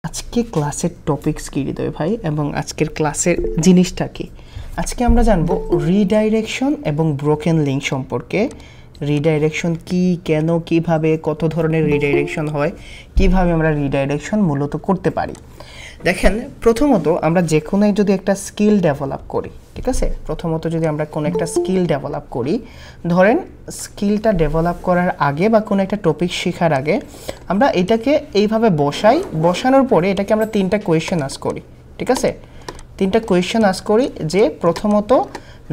আজকে ক্লাসের টপিকস কি হৃদয় ভাই এবং আজকের ক্লাসের জিনিসটা কি? আজকে আমরা জানবো রিডাইরেকশন এবং ব্রোকেন লিঙ্ক সম্পর্কে। রিডাইরেকশন কি, কেন, কিভাবে, কত ধরনের রিডাইরেকশন হয়, কিভাবে আমরা রিডাইরেকশন মূলত করতে পারি। দেখেন, প্রথমত আমরা যে কোনো যদি একটা স্কিল ডেভেলপ করি, ঠিক আছে, প্রথমত যদি আমরা কোনো একটা স্কিল ডেভেলপ করি, ধরেন স্কিলটা ডেভেলপ করার আগে বা কোনো একটা টপিক শেখার আগে আমরা এটাকে এইভাবে বসানোর পরে এটাকে আমরা তিনটা কোয়েশ্চেন আস্ক করি, ঠিক আছে, তিনটা কোয়েশ্চেন আস্ক করি যে প্রথমত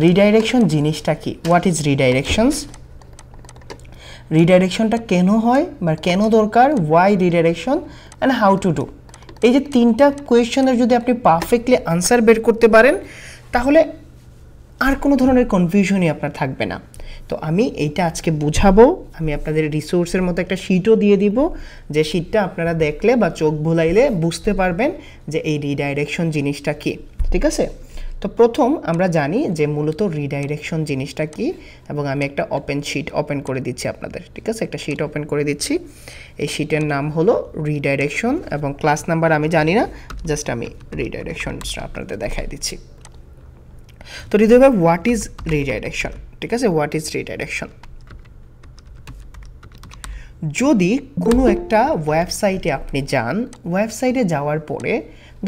রিডাইরেকশন জিনিসটা কি, হোয়াট ইজ রিডাইরেকশনস, রিডাইরেকশনটা কেন হয় বা কেন দরকার, why redirection and how to do. এই যে তিনটা কোয়েশ্চেনের যদি আপনি পারফেক্টলি আনসার বের করতে পারেন তাহলে আর কোনো ধরনের কনফিউশনই আপনার থাকবে না। তো আমি এইটা আজকে বুঝাবো, আমি আপনাদের রিসোর্সের মতো একটা শিটও দিয়ে দিব, যে শিটটা আপনারা দেখলে বা চোখ ভুলাইলে বুঝতে পারবেন যে এই রিডাইরেকশন জিনিসটা কি, ঠিক আছে। তো প্রথম আমরা জানি যে মূলত রিডাইরেকশন জিনিসটা কি, এবং আমি একটা শিট ওপেন করে দিচ্ছি আপনাদের, ঠিক আছে, একটা শিট ওপেন করে দিচ্ছি। এই শিটের নাম হলো রিডাইরেকশন এবং ক্লাস নাম্বার আমি জানি না, জাস্ট আমি রিডাইরেকশনটা আপনাদের দেখাই দিচ্ছি। তো হৃদয় ভাই, হোয়াট ইজ রিডাইরেকশন, ঠিক আছে, হোয়াট ইজ রিডাইরেকশন। যদি কোনো একটা ওয়েবসাইটে আপনি যান, ওয়েবসাইটে যাওয়ার পরে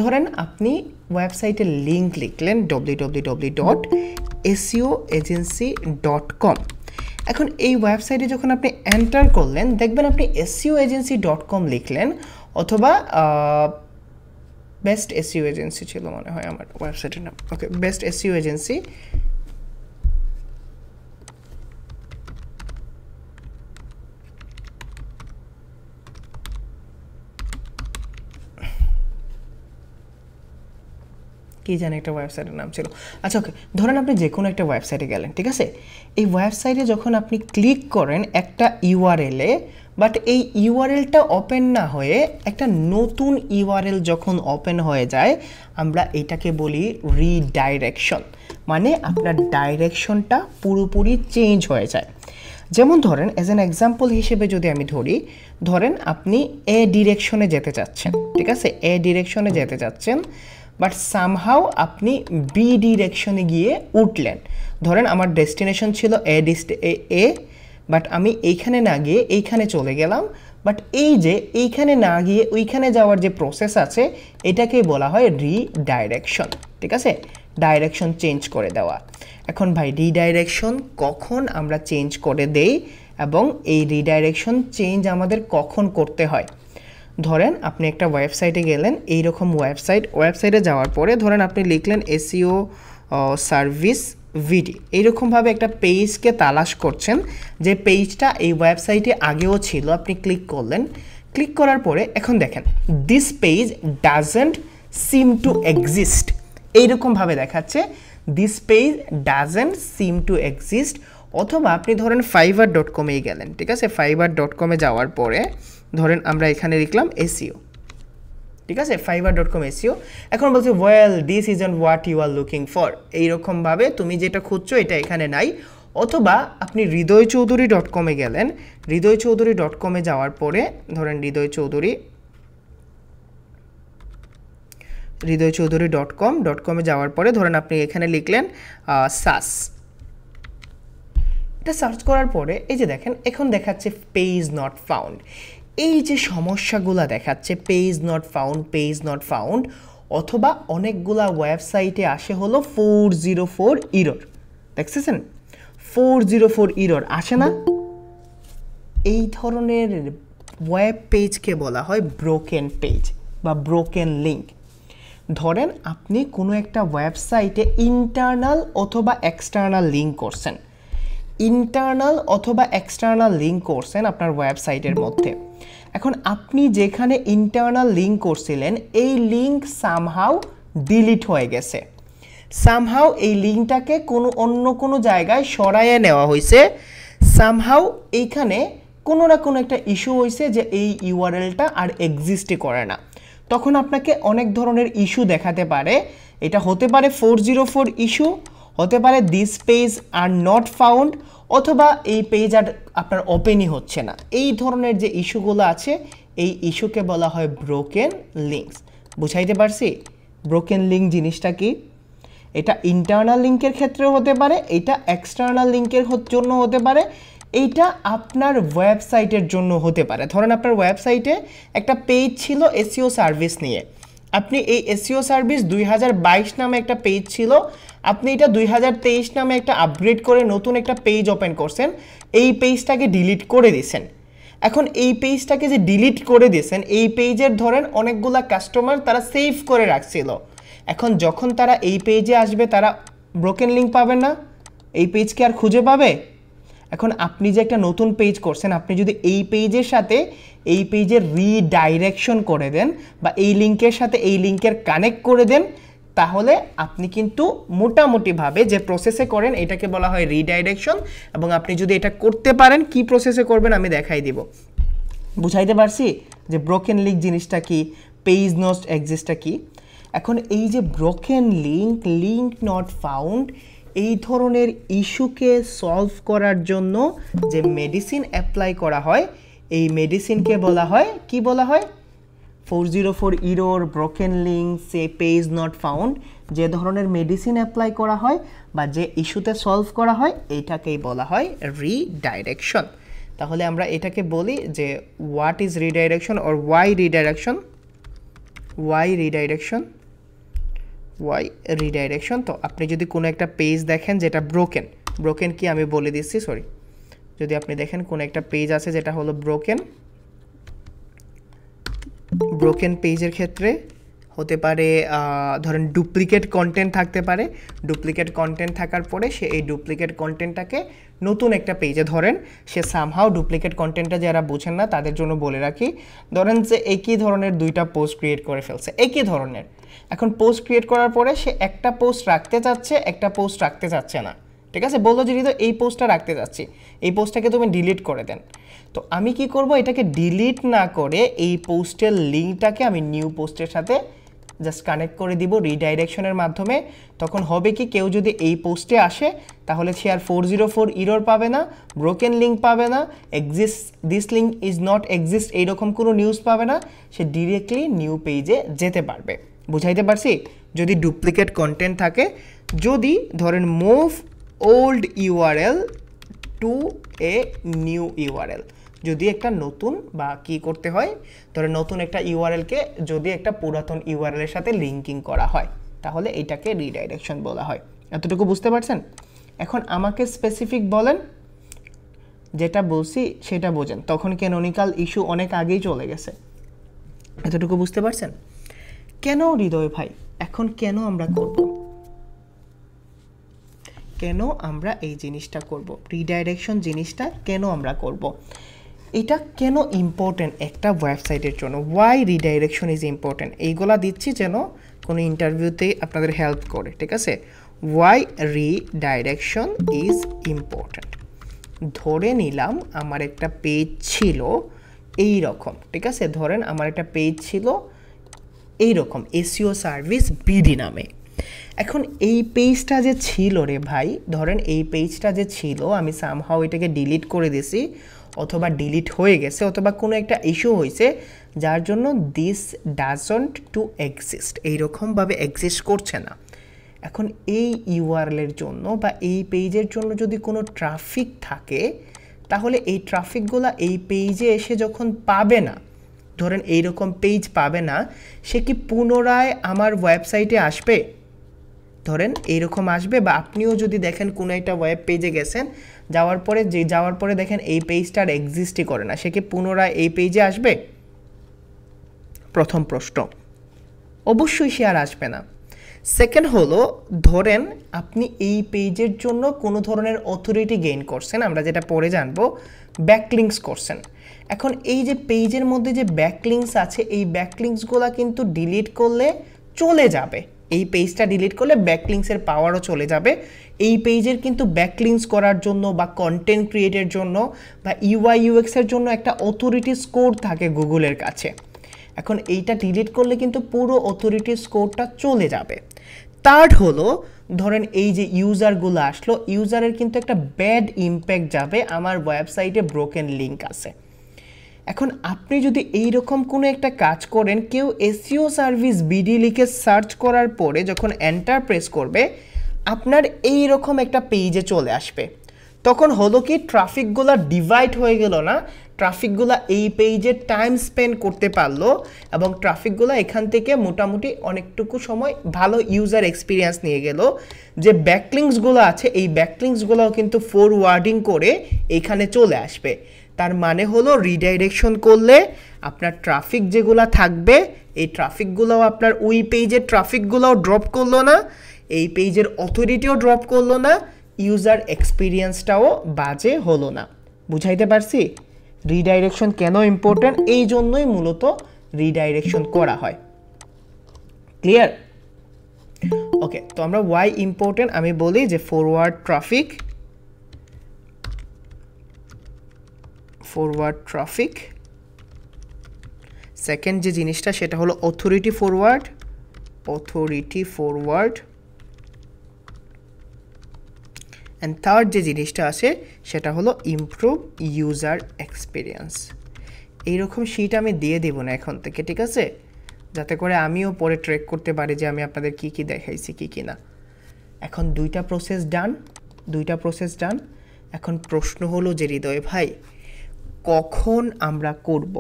ধরেন আপনি ওয়েবসাইটের লিঙ্ক লিখলেন www.seoagency.com। এখন এই ওয়েবসাইটে যখন আপনি এন্টার করলেন দেখবেন আপনি seoagency.com লিখলেন, অথবা বেস্ট এসইও এজেন্সি ছিল মনে হয় আমার ওয়েবসাইটের নাম, ওকে, বেস্ট এসইও এজেন্সি। কি জানি একটা ওয়েবসাইটের নাম ছিল, আচ্ছা ওকে, ধরেন আপনি যে কোনো একটা ওয়েবসাইটে গেলেন, ঠিক আছে, এই ওয়েবসাইটে যখন আপনি ক্লিক করেন একটা ইউআরএলে, বাট এই ইউআরএলটা ওপেন না হয়ে একটা নতুন ইউআরএল যখন ওপেন হয়ে যায় আমরা এটাকে বলি রিডাইরেকশন, মানে আপনার ডাইরেকশনটা পুরোপুরি চেঞ্জ হয়ে যায়। যেমন ধরেন অ্যাজ অ্যান এক্সাম্পল হিসেবে যদি আমি ধরেন আপনি এ ডিরেকশনে যেতে চাচ্ছেন, ঠিক আছে, এ ডিরেকশনে যেতে চাচ্ছেন, বাট সামহাউ আপনি বি ডিরেকশনে গিয়ে উঠলেন। ধরেন আমার ডেস্টিনেশন ছিল এ, বাট আমি এইখানে না গিয়ে এইখানে চলে গেলাম, বাট এই যে এইখানে না গিয়ে ওইখানে যাওয়ার যে প্রসেস আছে এটাকেই বলা হয় রিডাইরেকশন, ঠিক আছে, ডাইরেকশন চেঞ্জ করে দেওয়া। এখন ভাই রিডাইরেকশন কখন আমরা চেঞ্জ করে দেই এবং এই রিডাইরেকশন চেঞ্জ আমাদের কখন করতে হয়? ধরেন আপনি একটা ওয়েবসাইটে গেলেন, এইরকম ওয়েবসাইটে যাওয়ার পরে ধরেন আপনি লিখলেন এসইও সার্ভিস ভিডি, এইরকমভাবে একটা পেজকে তালাশ করছেন যে পেজটা এই ওয়েবসাইটে আগেও ছিল, আপনি ক্লিক করলেন, ক্লিক করার পরে এখন দেখেন this page doesn't seem to exist, এইরকমভাবে দেখাচ্ছে this page doesn't seem to exist. অথবা আপনি ধরেন fiverr.com গেলেন, ঠিক আছে, fiverr.com যাওয়ার পরে ধরেন আমরা এখানে লিখলাম এসইও, ঠিক আছে, fiverr.com এসইও। এখন বলছে well this isn't what you are looking for, এইরকমভাবে তুমি যেটা খুঁজছো এটা এখানে নাই। অথবা আপনি হৃদয়চৌধুরী.com গেলেন, হৃদয়চৌধুরী.com যাওয়ার পরে ধরেন হৃদয়চৌধুরী.com যাওয়ার পরে ধরেন আপনি এখানে লিখলেন সাস, এটা সার্চ করার পরে এই যে দেখেন এখন দেখাচ্ছে পেজ নট ফাউন্ড। এই যে সমস্যাগুলো দেখাচ্ছে পেজ নট ফাউন্ড, অথবা অনেকগুলা ওয়েবসাইটে আসে হলো 404 ইরর, দেখছেন 404 ইরর আসে না, এই ধরনের ওয়েব পেজকে বলা হয় ব্রোকেন পেজ বা ব্রোকেন লিঙ্ক। ধরেন আপনি কোনো একটা ওয়েবসাইটে ইন্টারনাল অথবা এক্সটার্নাল লিঙ্ক করছেন, আপনার ওয়েবসাইটের মধ্যে। এখন আপনি যেখানে ইন্টারনাল লিঙ্ক করছিলেন এই লিঙ্ক সামহাউ ডিলিট হয়ে গেছে, সামহাউ এই লিঙ্কটাকে অন্য কোনো জায়গায় সরাইয়ে নেওয়া হয়েছে, সামহাউ এইখানে কোনো না কোনো একটা ইস্যু হয়েছে যে এই ইউআরএলটা আর এক্সিস্টই করে না। তখন আপনাকে অনেক ধরনের ইস্যু দেখাতে পারে, এটা হতে পারে 404 ইস্যু, হতে পারে this page are not found, অথবা এই পেজ আর আপনার ওপেনই হচ্ছে না। এই ধরনের যে ইস্যুগুলো আছে এই ইস্যুকে বলা হয় ব্রোকেন লিঙ্কস। বুঝাইতে পারছি ব্রোকেন লিঙ্ক জিনিসটা কি? এটা ইন্টারনাল লিঙ্কের ক্ষেত্রেও হতে পারে, এটা এক্সটার্নাল লিঙ্কের জন্য হতে পারে, এইটা আপনার ওয়েবসাইটের জন্য হতে পারে। ধরেন আপনার ওয়েবসাইটে একটা পেজ ছিল এসইও সার্ভিস নিয়ে, আপনি এই এসইও সার্ভিস 2022 নামে একটা পেজ ছিল, আপনি এটা 2023 নামে একটা আপগ্রেড করে নতুন একটা পেজ ওপেন করছেন, এই পেজটাকে ডিলিট করে দিয়েছেন। এখন এই পেজটাকে যে ডিলিট করে দিয়েছেন, এই পেজের ধরেন অনেকগুলা কাস্টমার তারা সেভ করে রাখছিল, এখন যখন তারা এই পেজে আসবে তারা ব্রোকেন লিঙ্ক পাবে না, এই পেজকে আর খুঁজে পাবে? এখন আপনি যে একটা নতুন পেজ করছেন, আপনি যদি এই পেজের সাথে এই পেজের রিডাইরেকশন করে দেন বা এই লিঙ্কের সাথে এই লিঙ্কের কানেক্ট করে দেন, তাহলে আপনি কিন্তু মোটামুটিভাবে যে প্রসেসে করেন এটাকে বলা হয় রিডাইরেকশন। এবং আপনি যদি এটা করতে পারেন, কি প্রসেসে করবেন আমি দেখাই দিব। বুঝাইতে পারছি যে ব্রোকেন লিঙ্ক জিনিসটা কি, পেজ নট এক্সিস্টটা কি? এখন এই যে broken link, link not found, এই ধরনের ইস্যুকে সলভ করার জন্য যে মেডিসিন অ্যাপ্লাই করা হয়, এই মেডিসিনকে বলা হয় কি বলা হয়? 404 error, broken link, say page not found, যে ধরনের মেডিসিন অ্যাপ্লাই করা হয় বা যে ইস্যুতে সলভ করা হয় এইটাকেই বলা হয় রিডাইরেকশন। তাহলে আমরা এটাকে বলি যে what is redirection or why redirection, why redirection, why redirection. তো আপনি যদি কোনো একটা পেজ দেখেন যেটা ব্রোকেন, ব্রোকেন কি আমি বলে দিচ্ছি, সরি, যদি আপনি দেখেন কোনো একটা পেজ আছে যেটা হলো ব্রোকেন, ব্রোকেন পেজের ক্ষেত্রে হতে পারে ধরেন ডুপ্লিকেট কন্টেন্ট থাকতে পারে, ডুপ্লিকেট কন্টেন্ট থাকার পরে সে এই ডুপ্লিকেট কন্টেন্টটাকে নতুন একটা পেজে, ধরেন সে সামহাও ডুপ্লিকেট কন্টেন্টটা যারা বুঝেন না তাদের জন্য বলে রাখি, ধরেন যে একই ধরনের দুইটা পোস্ট ক্রিয়েট করে ফেলছে, একই ধরনের। এখন পোস্ট ক্রিয়েট করার পরে সে একটা পোস্ট রাখতে চাচ্ছে, একটা পোস্ট রাখতে চাচ্ছে না, ঠিক আছে, বললো যে তো এই পোস্টটা রাখতে চাচ্ছি, এই পোস্টটাকে তুমি ডিলিট করে দেন। তো আমি কি করব, এটাকে ডিলিট না করে এই পোস্টের লিঙ্কটাকে আমি নিউ পোস্টের সাথে জাস্ট কানেক্ট করে দিব রিডাইরেকশনের মাধ্যমে। তখন হবে কি, কেউ যদি এই পোস্টে আসে তাহলে সে আর 404 ইরর পাবে না, ব্রোকেন লিঙ্ক পাবে না, exist this link is not exist এইরকম কোনো নিউজ পাবে না, সে ডিরেক্টলি নিউ পেজে যেতে পারবে। বুঝাইতে পারছি? যদি ডুপ্লিকেট কন্টেন্ট থাকে, যদি ধরেন move old URL two a new URL, যদি একটা নতুন বা কি করতে হয়, ধরেন নতুন একটা ইউআরএলকে যদি একটা পুরাতন ইউআরএলের সাথে লিঙ্কিং করা হয়, তাহলে এটাকে রিডাইরেকশন বলা হয়। এতটুকু বুঝতে পারছেন? এখন আমাকে স্পেসিফিক বলেন, যেটা বলছি সেটা বোঝেন, তখন ক্যানোনিক্যাল ইস্যু অনেক আগেই চলে গেছে। এতটুকু বুঝতে পারছেন? কেন হৃদয় ভাই এখন কেন আমরা করব, কেন আমরা এই জিনিসটা করব, রিডাইরেকশন জিনিসটা কেন আমরা করব, এটা কেন ইম্পর্টেন্ট একটা ওয়েবসাইটের জন্য, ওয়াই রিডাইরেকশন ইজ ইম্পর্টেন্ট, এইগুলা দিচ্ছি যেন কোনো ইন্টারভিউতে আপনাদের হেল্প করে, ঠিক আছে? Why redirection is important. ধরে নিলাম আমার একটা পেজ ছিল এই রকম, ঠিক আছে, ধরেন আমার একটা পেজ ছিল এইরকম এসইও সার্ভিস বিডি নামে। এখন এই পেজটা যে ছিল রে ভাই, ধরেন এই পেজটা যে ছিল আমি সামহাও এটাকে ডিলিট করে দিয়েছি, অথবা ডিলিট হয়ে গেছে, অথবা কোনো একটা ইস্যু হয়েছে যার জন্য দিস ডাজন্ট টু এক্সিস্ট, এইরকমভাবে এক্সিস্ট করছে না। এখন এই ইউআরএলের জন্য বা এই পেজের জন্য যদি কোনো ট্রাফিক থাকে, তাহলে এই ট্রাফিকগুলো এই পেজে এসে যখন পাবে না, ধরেন এইরকম পেজ পাবে না, সে কি পুনরায় আমার ওয়েবসাইটে আসবে? ধরেন এইরকম আসবে, বা আপনিও যদি দেখেন কোনো একটা ওয়েব পেজে গেছেন, যাওয়ার পরে দেখেন এই পেজটা আর এক্সিস্টই করে না, সে কি পুনরায় এই পেজে আসবে? প্রথম প্রশ্ন, অবশ্যই সে আর আসবে না। সেকেন্ড হলো, ধরেন আপনি এই পেজের জন্য কোনো ধরনের অথরিটি গেইন করছেন, আমরা যেটা পরে জানবো, ব্যাকলিংকস করছেন। এখন এই যে পেজের মধ্যে যে ব্যাকলিংকস আছে, এই ব্যাকলিংকসগুলো কিন্তু ডিলিট করলে চলে যাবে, এই পেজটা ডিলিট করলে ব্যাকলিংকসের পাওয়ারও চলে যাবে। এই পেজের কিন্তু ব্যাকলিংকস করার জন্য বা কন্টেন্ট ক্রিয়েটের জন্য বা ইউআই ইউএক্সের জন্য একটা অথরিটি স্কোর থাকে গুগলের কাছে। এখন এইটা ডিলিট করলে কিন্তু পুরো অথরিটি স্কোরটা চলে যাবে। থার্ড হলো, ধরেন এই যে ইউজারগুলো আসলো, ইউজারের কিন্তু একটা ব্যাড ইম্প্যাক্ট যাবে, আমার ওয়েবসাইটে ব্রোকেন লিঙ্ক আছে। এখন আপনি যদি এই রকম কোনো একটা কাজ করেন, কেউ এসইও সার্ভিস বিডি লিখে সার্চ করার পরে যখন এন্টার প্রেস করবে আপনার এই রকম একটা পেজে চলে আসবে। তখন হলো কি ট্রাফিকগুলো ডিভাইড হয়ে গেল না, ট্রাফিকগুলো এই পেজে টাইম স্পেন্ড করতে পারলো এবং ট্রাফিকগুলো এখান থেকে মোটামুটি অনেকটুকু সময় ভালো ইউজার এক্সপিরিয়েন্স নিয়ে গেল। যে ব্যাকলিংসগুলো আছে এই ব্যাকলিংসগুলোও কিন্তু ফরওয়ার্ডিং করে এখানে চলে আসবে। তার মানে হলো রিডাইরেকশন করলে আপনার ট্রাফিক যেগুলো থাকবে এই ট্রাফিকগুলোও আপনার ওই পেজের ট্রাফিকগুলোও ড্রপ করলো না, এই পেজের অথরিটিও ড্রপ করলো না, ইউজার এক্সপিরিয়েন্সটাও বাজে হলো না। বুঝাইতে পারছি রিডাইরেকশন কেন ইম্পর্টেন্ট? এই জন্যই মূলত রিডাইরেকশন করা হয়। ক্লিয়ার? ওকে, তো আমরা ওয়াই ইম্পর্টেন্ট আমি বলি যে ফরওয়ার্ড ট্রাফিক, সেকেন্ড যে জিনিসটা সেটা হলো অথরিটি ফরওয়ার্ড, অ্যান্ড থার্ড যে জিনিসটা আছে সেটা হলো ইমপ্রুভ ইউজার এক্সপিরিয়েন্স। এইরকম শিট আমি দিয়ে দেবো না এখন থেকে, ঠিক আছে, যাতে করে আমিও পরে ট্র্যাক করতে পারি যে আমি আপনাদের কি কি দেখাইছি কি কি না। এখন দুইটা প্রসেস ডান। এখন প্রশ্ন হলো যে হৃদয় ভাই কখন আমরা করব,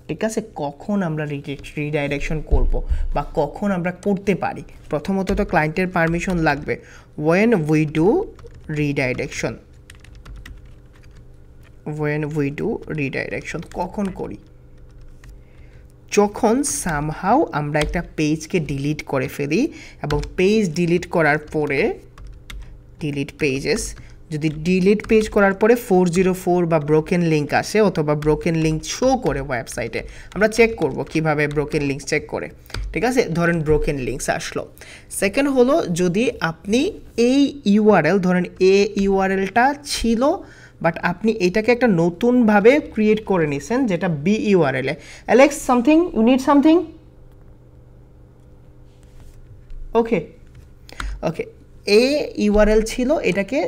ঠিক আছে, কখন আমরা রিডাইরেকশন করব বা কখন আমরা করতে পারি? প্রথমত তো ক্লায়েন্টের পারমিশন লাগবে। when we do redirection কখন করি? যখন সামহাউ আমরা একটা পেজকে ডিলিট করে ফেলি এবং পেজ ডিলিট করার পরে যদি ডিলিট পেজ করার পরে 404 বা ব্রোকেন লিঙ্ক আসে অথবা ব্রোকেন লিঙ্ক শো করে ওয়েবসাইটে, আমরা চেক করব কিভাবে ব্রোকেন লিঙ্ক চেক করে, ঠিক আছে। ধরেন ব্রোকেন লিঙ্কস আসলো। সেকেন্ড হলো যদি আপনি এই ইউআরএল ধরেন ইউআরএলটা ছিল বাট আপনি এটাকে একটা নতুনভাবে ক্রিয়েট করে নিছেন যেটা বি ইউআরএল এ। Alex something, you need something? Okay, A URL ছিল, এটাকে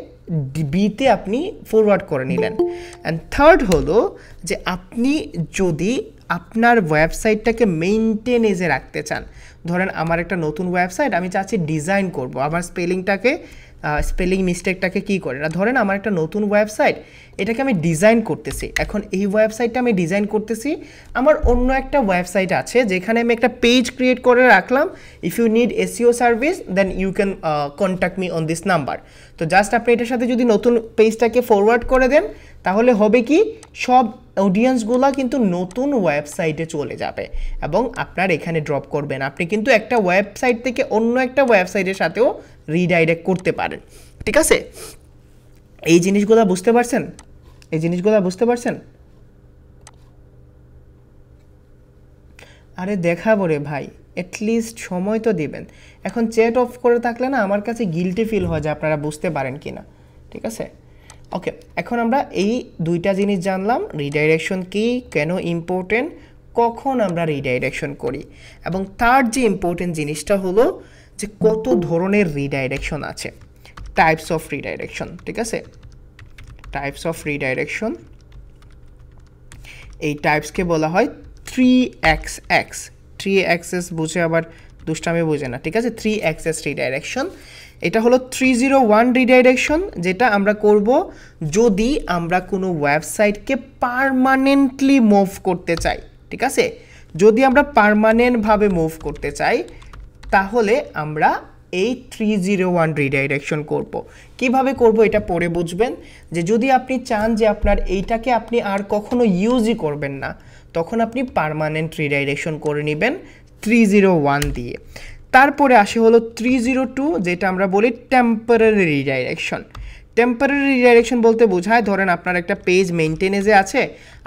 বিতে আপনি ফরওয়ার্ড করে নিলেন। অ্যান্ড থার্ড হলো যে আপনি যদি আপনার ওয়েবসাইটটাকে মেইনটেনেজে রাখতে চান, ধরেন আমার একটা নতুন ওয়েবসাইট আমি চাচ্ছি ডিজাইন করব, আমার স্পেলিং মিস্টেকটাকে কী করে না, ধরেন আমার একটা নতুন ওয়েবসাইট এটাকে আমি ডিজাইন করতেছি। এখন এই ওয়েবসাইটটা আমি ডিজাইন করতেছি, আমার অন্য একটা ওয়েবসাইট আছে যেখানে আমি একটা পেজ ক্রিয়েট করে রাখলাম, if you need SEO service then you can contact me on this number. তো জাস্ট আপনি এটার সাথে যদি নতুন পেজটাকে ফরওয়ার্ড করে দেন তাহলে হবে কি সব অডিয়েন্সগুলো কিন্তু নতুন ওয়েবসাইটে চলে যাবে এবং আপনার এখানে ড্রপ করবেন। আপনি কিন্তু একটা ওয়েবসাইট থেকে অন্য একটা ওয়েবসাইটের সাথেও রিডাইরেক্ট করতে পারেন, ঠিক আছে। এই জিনিসগুলো বুঝতে পারছেন? আরে দেখাবো রে ভাই, অ্যাটলিস্ট সময় তো দিবেন। এখন চ্যাট অফ করে থাকলে না আমার কাছে গিল্টি ফিল হয় যে আপনারা বুঝতে পারেন কি না, ঠিক আছে। ওকে, এখন আমরা এই দুইটা জিনিস জানলাম, রিডাইরেকশন কি, কেন ইম্পর্টেন্ট, কখন আমরা রিডাইরেকশন করি, এবং থার্ড যে ইম্পর্টেন্ট জিনিসটা হলো যে কত ধরনের রিডাইরেকশন আছে, টাইপস অফ রিডাইরেকশন, ঠিক আছে। টাইপস অফ রিডাইরেকশন, এই টাইপসকে বলা হয় 3xx। 3xx বুঝে আবার দুষ্টামি বুঝে না, ঠিক আছে। 3xx রিডাইরেকশন, এটা হলো 301 রিডাইরেকশন, যেটা আমরা করব যদি আমরা কোনো ওয়েবসাইটকে পার্মানেন্টলি মুভ করতে চাই, ঠিক আছে। যদি আমরা পার্মানেন্টভাবে মুভ করতে চাই তাহলে আমরা এই 301 রিডাইরেকশন করব। কিভাবে করব এটা পরে বুঝবেন। যে যদি আপনি চান যে আপনার এইটাকে আপনি আর কখনো ইউজই করবেন না, তখন আপনি পার্মানেন্ট রিডাইরেকশন করে নেবেন 301 দিয়ে। তারপরে আসে হলো 302, যেটা আমরা বলি টেম্পোরারি রিডাইরেকশন। টেম্পোরারি রিডাইরেকশন বলতে বোঝায় ধরেন আপনার একটা পেজ মেইনটেনেজে আছে,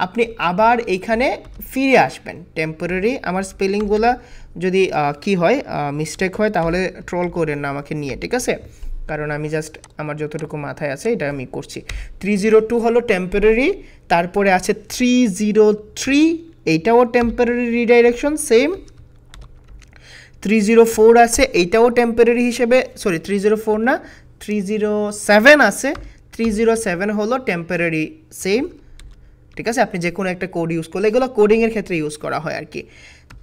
আপনি আবার এখানে ফিরে আসবেন। টেম্পোরারি, আমার স্পেলিংগুলো যদি কি হয় মিস্টেক হয় তাহলে ট্রোল করেন না আমাকে নিয়ে, ঠিক আছে, কারণ আমি জাস্ট আমার যতটুকু মাথায় আছে এটা আমি করছি। 302 হলো টেম্পোরারি। তারপরে আছে 303, এইটাও টেম্পোরারি রিডাইরেকশন সেম। 304 আছে, এইটাও টেম্পোরারি হিসেবে, সরি 304 না 307 আছে, 307 হলো টেম্পোরারি সেম। ঠিক আছে, আপনি যে কোনো একটা কোড ইউজ করলে, এগুলো কোডিংয়ের ক্ষেত্রে ইউজ করা হয় আর কি।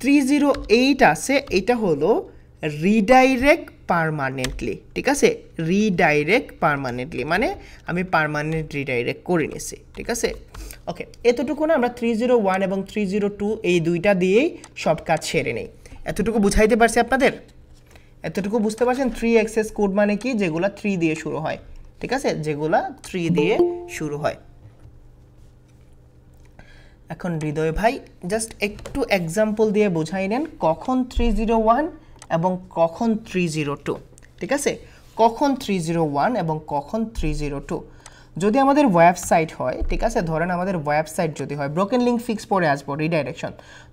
308 আছে, এটা হলো রিডাইরেক্ট পারমানেন্টলি, ঠিক আছে, রিডাইরেক্ট পারমানেন্টলি মানে আমি পারমানেন্ট রিডাইরেক্ট করে নিছি, ঠিক আছে। ওকে, এতটুকু না, আমরা 301 এবং 302 এই দুইটা দিয়েই সব কাজ সেরে নেই। এতটুকু বুঝাইতে পারছি আপনাদের? এতটুকু বুঝতে পারছেন 3 অ্যাক্সেস কোড মানে কি? যেগুলা 3 দিয়ে শুরু হয়, ঠিক আছে, যেগুলা 3 দিয়ে শুরু হয়। এখন হৃদয় ভাই জাস্ট একটু এক্সাম্পল দিয়ে বোঝাই নেন কখন 301 এবং কখন 302, ঠিক আছে, কখন 301 এবং কখন 302। যদি আমাদের ওয়েবসাইট হয়, ঠিক আছে, ধরেন আমাদের ওয়েবসাইট যদি হয়, ব্রোকেন লিঙ্ক ফিক্স পরে আসবো, রিডাইরেকশন।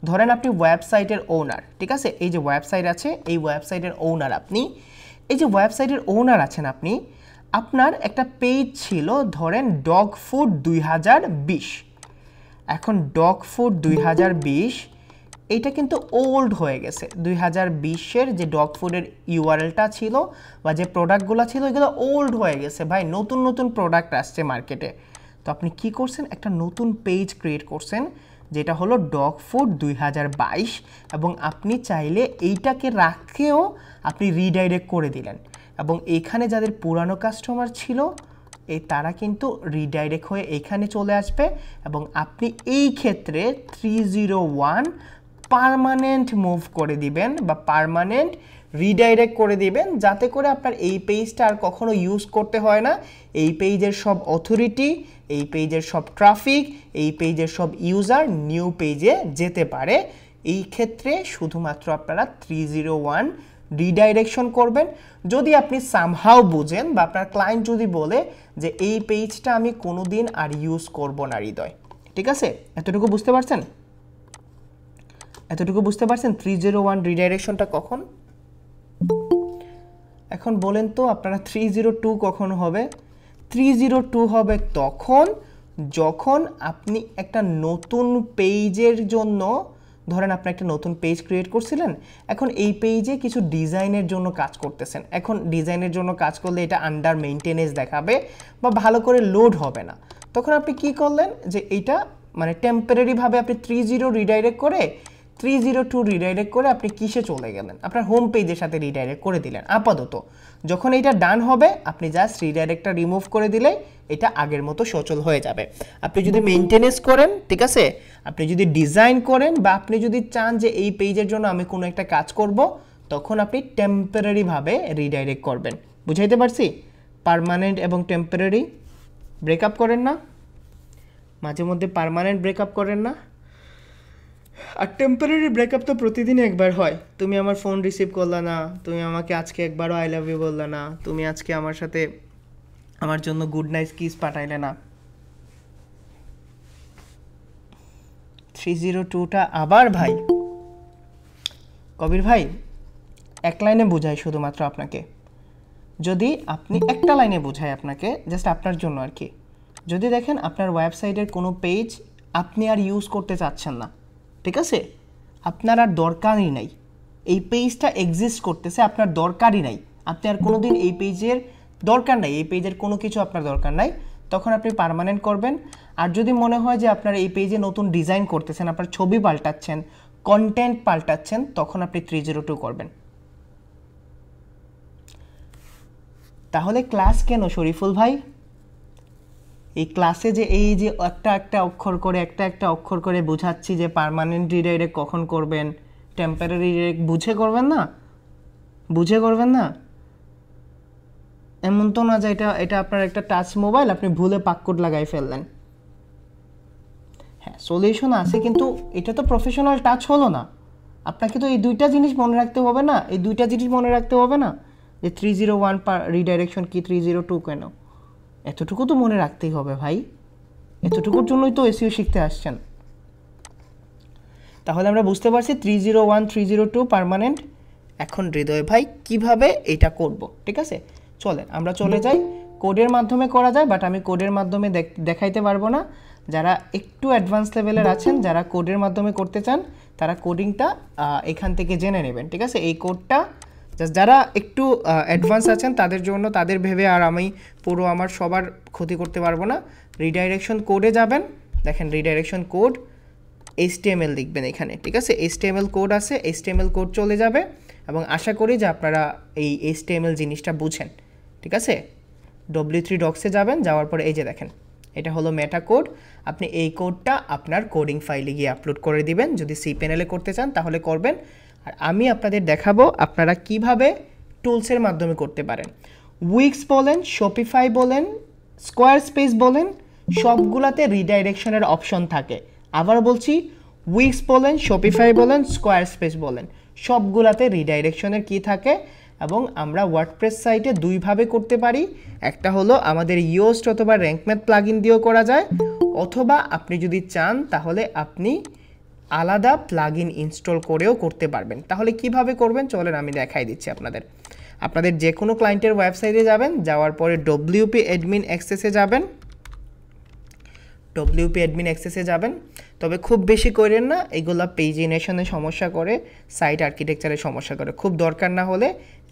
ধরেন আপনি ওয়েবসাইটের ওনার, ঠিক আছে, এই যে ওয়েবসাইট আছে, এই ওয়েবসাইটের ওনার আপনি, এই যে ওয়েবসাইটের ওনার আছেন আপনি, আপনার একটা পেজ ছিল ধরেন ডগ ফুড 2020। এখন ডগ ফুড 2020 এইটা কিন্তু ওল্ড হয়ে গেছে। 2020-এর যে ডগ ফুডের ইউআরএলটা ছিল বা যে প্রোডাক্টগুলো ছিল এগুলো ওল্ড হয়ে গেছে ভাই, নতুন নতুন প্রোডাক্ট আসছে মার্কেটে। তো আপনি কি করছেন, একটা নতুন পেজ ক্রিয়েট করছেন যেটা হলো ডগ ফুড 2022, এবং আপনি চাইলে এইটাকে রাখেও আপনি রিডাইরেক্ট করে দিলেন, এবং এখানে যাদের পুরানো কাস্টমার ছিল তারা কিন্তু রিডাইরেক্ট হয়ে এখানে চলে আসবে, এবং আপনি এই ক্ষেত্রে 301 পার্মানেন্ট মুভ করে দিবেন বা পার্মানেন্ট রিডাইরেক্ট করে দিবেন, যাতে করে আপনার এই পেজটা আর কখনো ইউজ করতে হয় না। এই পেজের সব অথরিটি, এই পেজের সব ট্রাফিক, এই পেজের সব ইউজার নিউ পেজে যেতে পারে। এই ক্ষেত্রে শুধুমাত্র আপনারা 301 রিডাইরেকশন করবেন। যদি আপনি সামহাও বুঝেন বা আপনার ক্লায়েন্ট যদি বলে যে এই পেজটা আমি কোনোদিন আর ইউজ করব না হৃদয়, ঠিক আছে, এতটুকু বুঝতে পারছেন? এতটুকু বুঝতে পারছেন 301 রিডাইরেকশনটা কখন? এখন বলেন তো আপনারা 302 কখন হবে? 302 হবে তখন যখন আপনি একটা নতুন পেজের জন্য, ধরেন আপনি একটা নতুন পেজ ক্রিয়েট করছিলেন, এখন এই পেজে কিছু ডিজাইনের জন্য কাজ করতেছেন। এখন ডিজাইনের জন্য কাজ করলে এটা আন্ডার মেইনটেনেন্স দেখাবে বা ভালো করে লোড হবে না। তখন আপনি কি করলেন যে এটা মানে টেম্পোরারিভাবে আপনি 30 রিডাইরেক্ট করে 302 রিডাইরেক্ট করে আপনি কিসে চলে গেলেন, আপনার হোম পেজের সাথে রিডাইরেক্ট করে দিলেন আপাতত। যখন এটা ডান হবে আপনি জাস্ট রিডাইরেক্টটা রিমুভ করে দিলে এটা আগের মতো সচল হয়ে যাবে। আপনি যদি মেইনটেনেন্স করেন, ঠিক আছে, আপনি যদি ডিজাইন করেন বা আপনি যদি চান যে এই পেজের জন্য আমি কোনো একটা কাজ করব, তখন আপনি টেম্পোরারিভাবে রিডাইরেক্ট করবেন। বুঝাইতে পারছি? পার্মানেন্ট এবং টেম্পোরারি ব্রেকআপ করেন না, মাঝে মধ্যে পার্মানেন্ট ব্রেকআপ করেন না। আর টেম্পোরারি ব্রেকআপ তো প্রতিদিন একবার হয়। তুমি আমার ফোন রিসিভ করলা না, তুমি আমাকে আজকে একবারও আই লাভ ইউ বললা না, তুমি আজকে আমার সাথে আমার জন্য গুড নাইট কিস পাঠাইলে না। 302টা আবার ভাই, কবির ভাই এক লাইনে বোঝাই শুধুমাত্র আপনাকে, যদি আপনি একটা লাইনে বোঝাই আপনাকে জাস্ট আপনার জন্য আর কি। যদি দেখেন আপনার ওয়েবসাইটের কোনো পেজ আপনি আর ইউজ করতে চাচ্ছেন না, ঠিক আছে, আপনার আর দরকারই নাই, এই পেজটা এক্সিস্ট করতেছে, আপনার দরকারই নাই, আপনি আর কোনো দিন এই পেজের দরকার নাই, এই পেজের কোনো কিছু আপনার দরকার নাই, তখন আপনি পার্মানেন্ট করবেন। আর যদি মনে হয় যে আপনার এই পেজে নতুন ডিজাইন করতেছেন, আপনার ছবি পাল্টাচ্ছেন, কন্টেন্ট পাল্টাচ্ছেন, তখন আপনি 302 করবেন। তাহলে ক্লাস কেন শরীফুল ভাই? এই ক্লাসে যে এই যে একটা একটা অক্ষর করে বোঝাচ্ছি যে পার্মানেন্ট রিডাইরেক্ট কখন করবেন, টেম্পোরারি রিডাইরেক্ট বুঝে করবেন না, বুঝে করবেন না। এমন তো না যে এটা আপনার একটা টাচ মোবাইল, আপনি ভুলে পাসওয়ার্ড লাগাই ফেললেন। হ্যাঁ, সলিউশন আছে, কিন্তু এটা তো প্রফেশনাল টাচ হলো না। আপনাকে তো এই দুইটা জিনিস মনে রাখতে হবে না, এই দুইটা জিনিস মনে রাখতে হবে না যে 301 রিডাইরেকশন কি, 302 কেন, এতটুকু তো মনে রাখতেই হবে ভাই, এতটুকুর জন্যই তো এসইও শিখতে আসছেন। তাহলে আমরা বুঝতে পারছি 301 302 পার্মানেন্ট। এখন হৃদয় ভাই কিভাবে এটা করব, ঠিক আছে, চলেন আমরা চলে যাই। কোডের মাধ্যমে করা যায়, বাট আমি কোডের মাধ্যমে দেখাইতে পারবো না। যারা একটু অ্যাডভান্স লেভেলের আছেন, যারা কোডের মাধ্যমে করতে চান, তারা কোডিংটা এখান থেকে জেনে নেবেন, ঠিক আছে। এই কোডটা যারা একটু অ্যাডভান্স আছেন তাদের জন্য, তাদের ভেবে আর আমি পুরো আমার সবার ক্ষতি করতে পারবো না। রিডাইরেকশন কোডে যাবেন, দেখেন রিডাইরেকশন কোড HTML লিখবেন এখানে, ঠিক আছে। HTML কোড আছে, HTML কোড চলে যাবে এবং আশা করি যে আপনারা এই HTML জিনিসটা বুঝেন, ঠিক আছে। W3 ডক্সে যাবেন, যাওয়ার পরে এই যে দেখেন এটা হলো মেটা কোড। আপনি এই কোডটা আপনার কোডিং ফাইলে গিয়ে আপলোড করে দিবেন। যদি cPanel-এ করতে চান তাহলে করবেন। আর আমি আপনাদের দেখাবো আপনারা কিভাবে টুলসের মাধ্যমে করতে পারেন। উইক্স বলেন, শপিফাই বলেন, স্কোয়ারস্পেস বলেন, সবগুলাতে রিডাইরেকশনের অপশন থাকে। আবার বলছি, উইক্স বলেন, শপিফাই বলেন, স্কোয়ারস্পেস বলেন, সবগুলাতে রিডাইরেকশনের কি থাকে। এবং আমরা ওয়ার্ডপ্রেস সাইটে দুইভাবে করতে পারি। একটা হলো আমাদের ইয়োস্ট অথবা র্যাঙ্কম্যাথ প্লাগইন দিয়েও করা যায়, অথবা আপনি যদি চান তাহলে আপনি আলাদা প্লাগইন ইনস্টল করেও করতে পারবেন। তাহলে কিভাবে করবেন চলেন আমি দেখাই দিচ্ছি আপনাদের যে কোনো ক্লায়েন্টের ওয়েবসাইটে যাবেন, যাওয়ার পরে WP অ্যাডমিন অ্যাক্সেসে যাবেন, WP অ্যাডমিন অ্যাক্সেসে যাবেন। তবে খুব বেশি করেন না, এগুলা পেজিনেশনে সমস্যা করে, সাইট আর্কিটেকচারে সমস্যা করে। খুব দরকার না হলে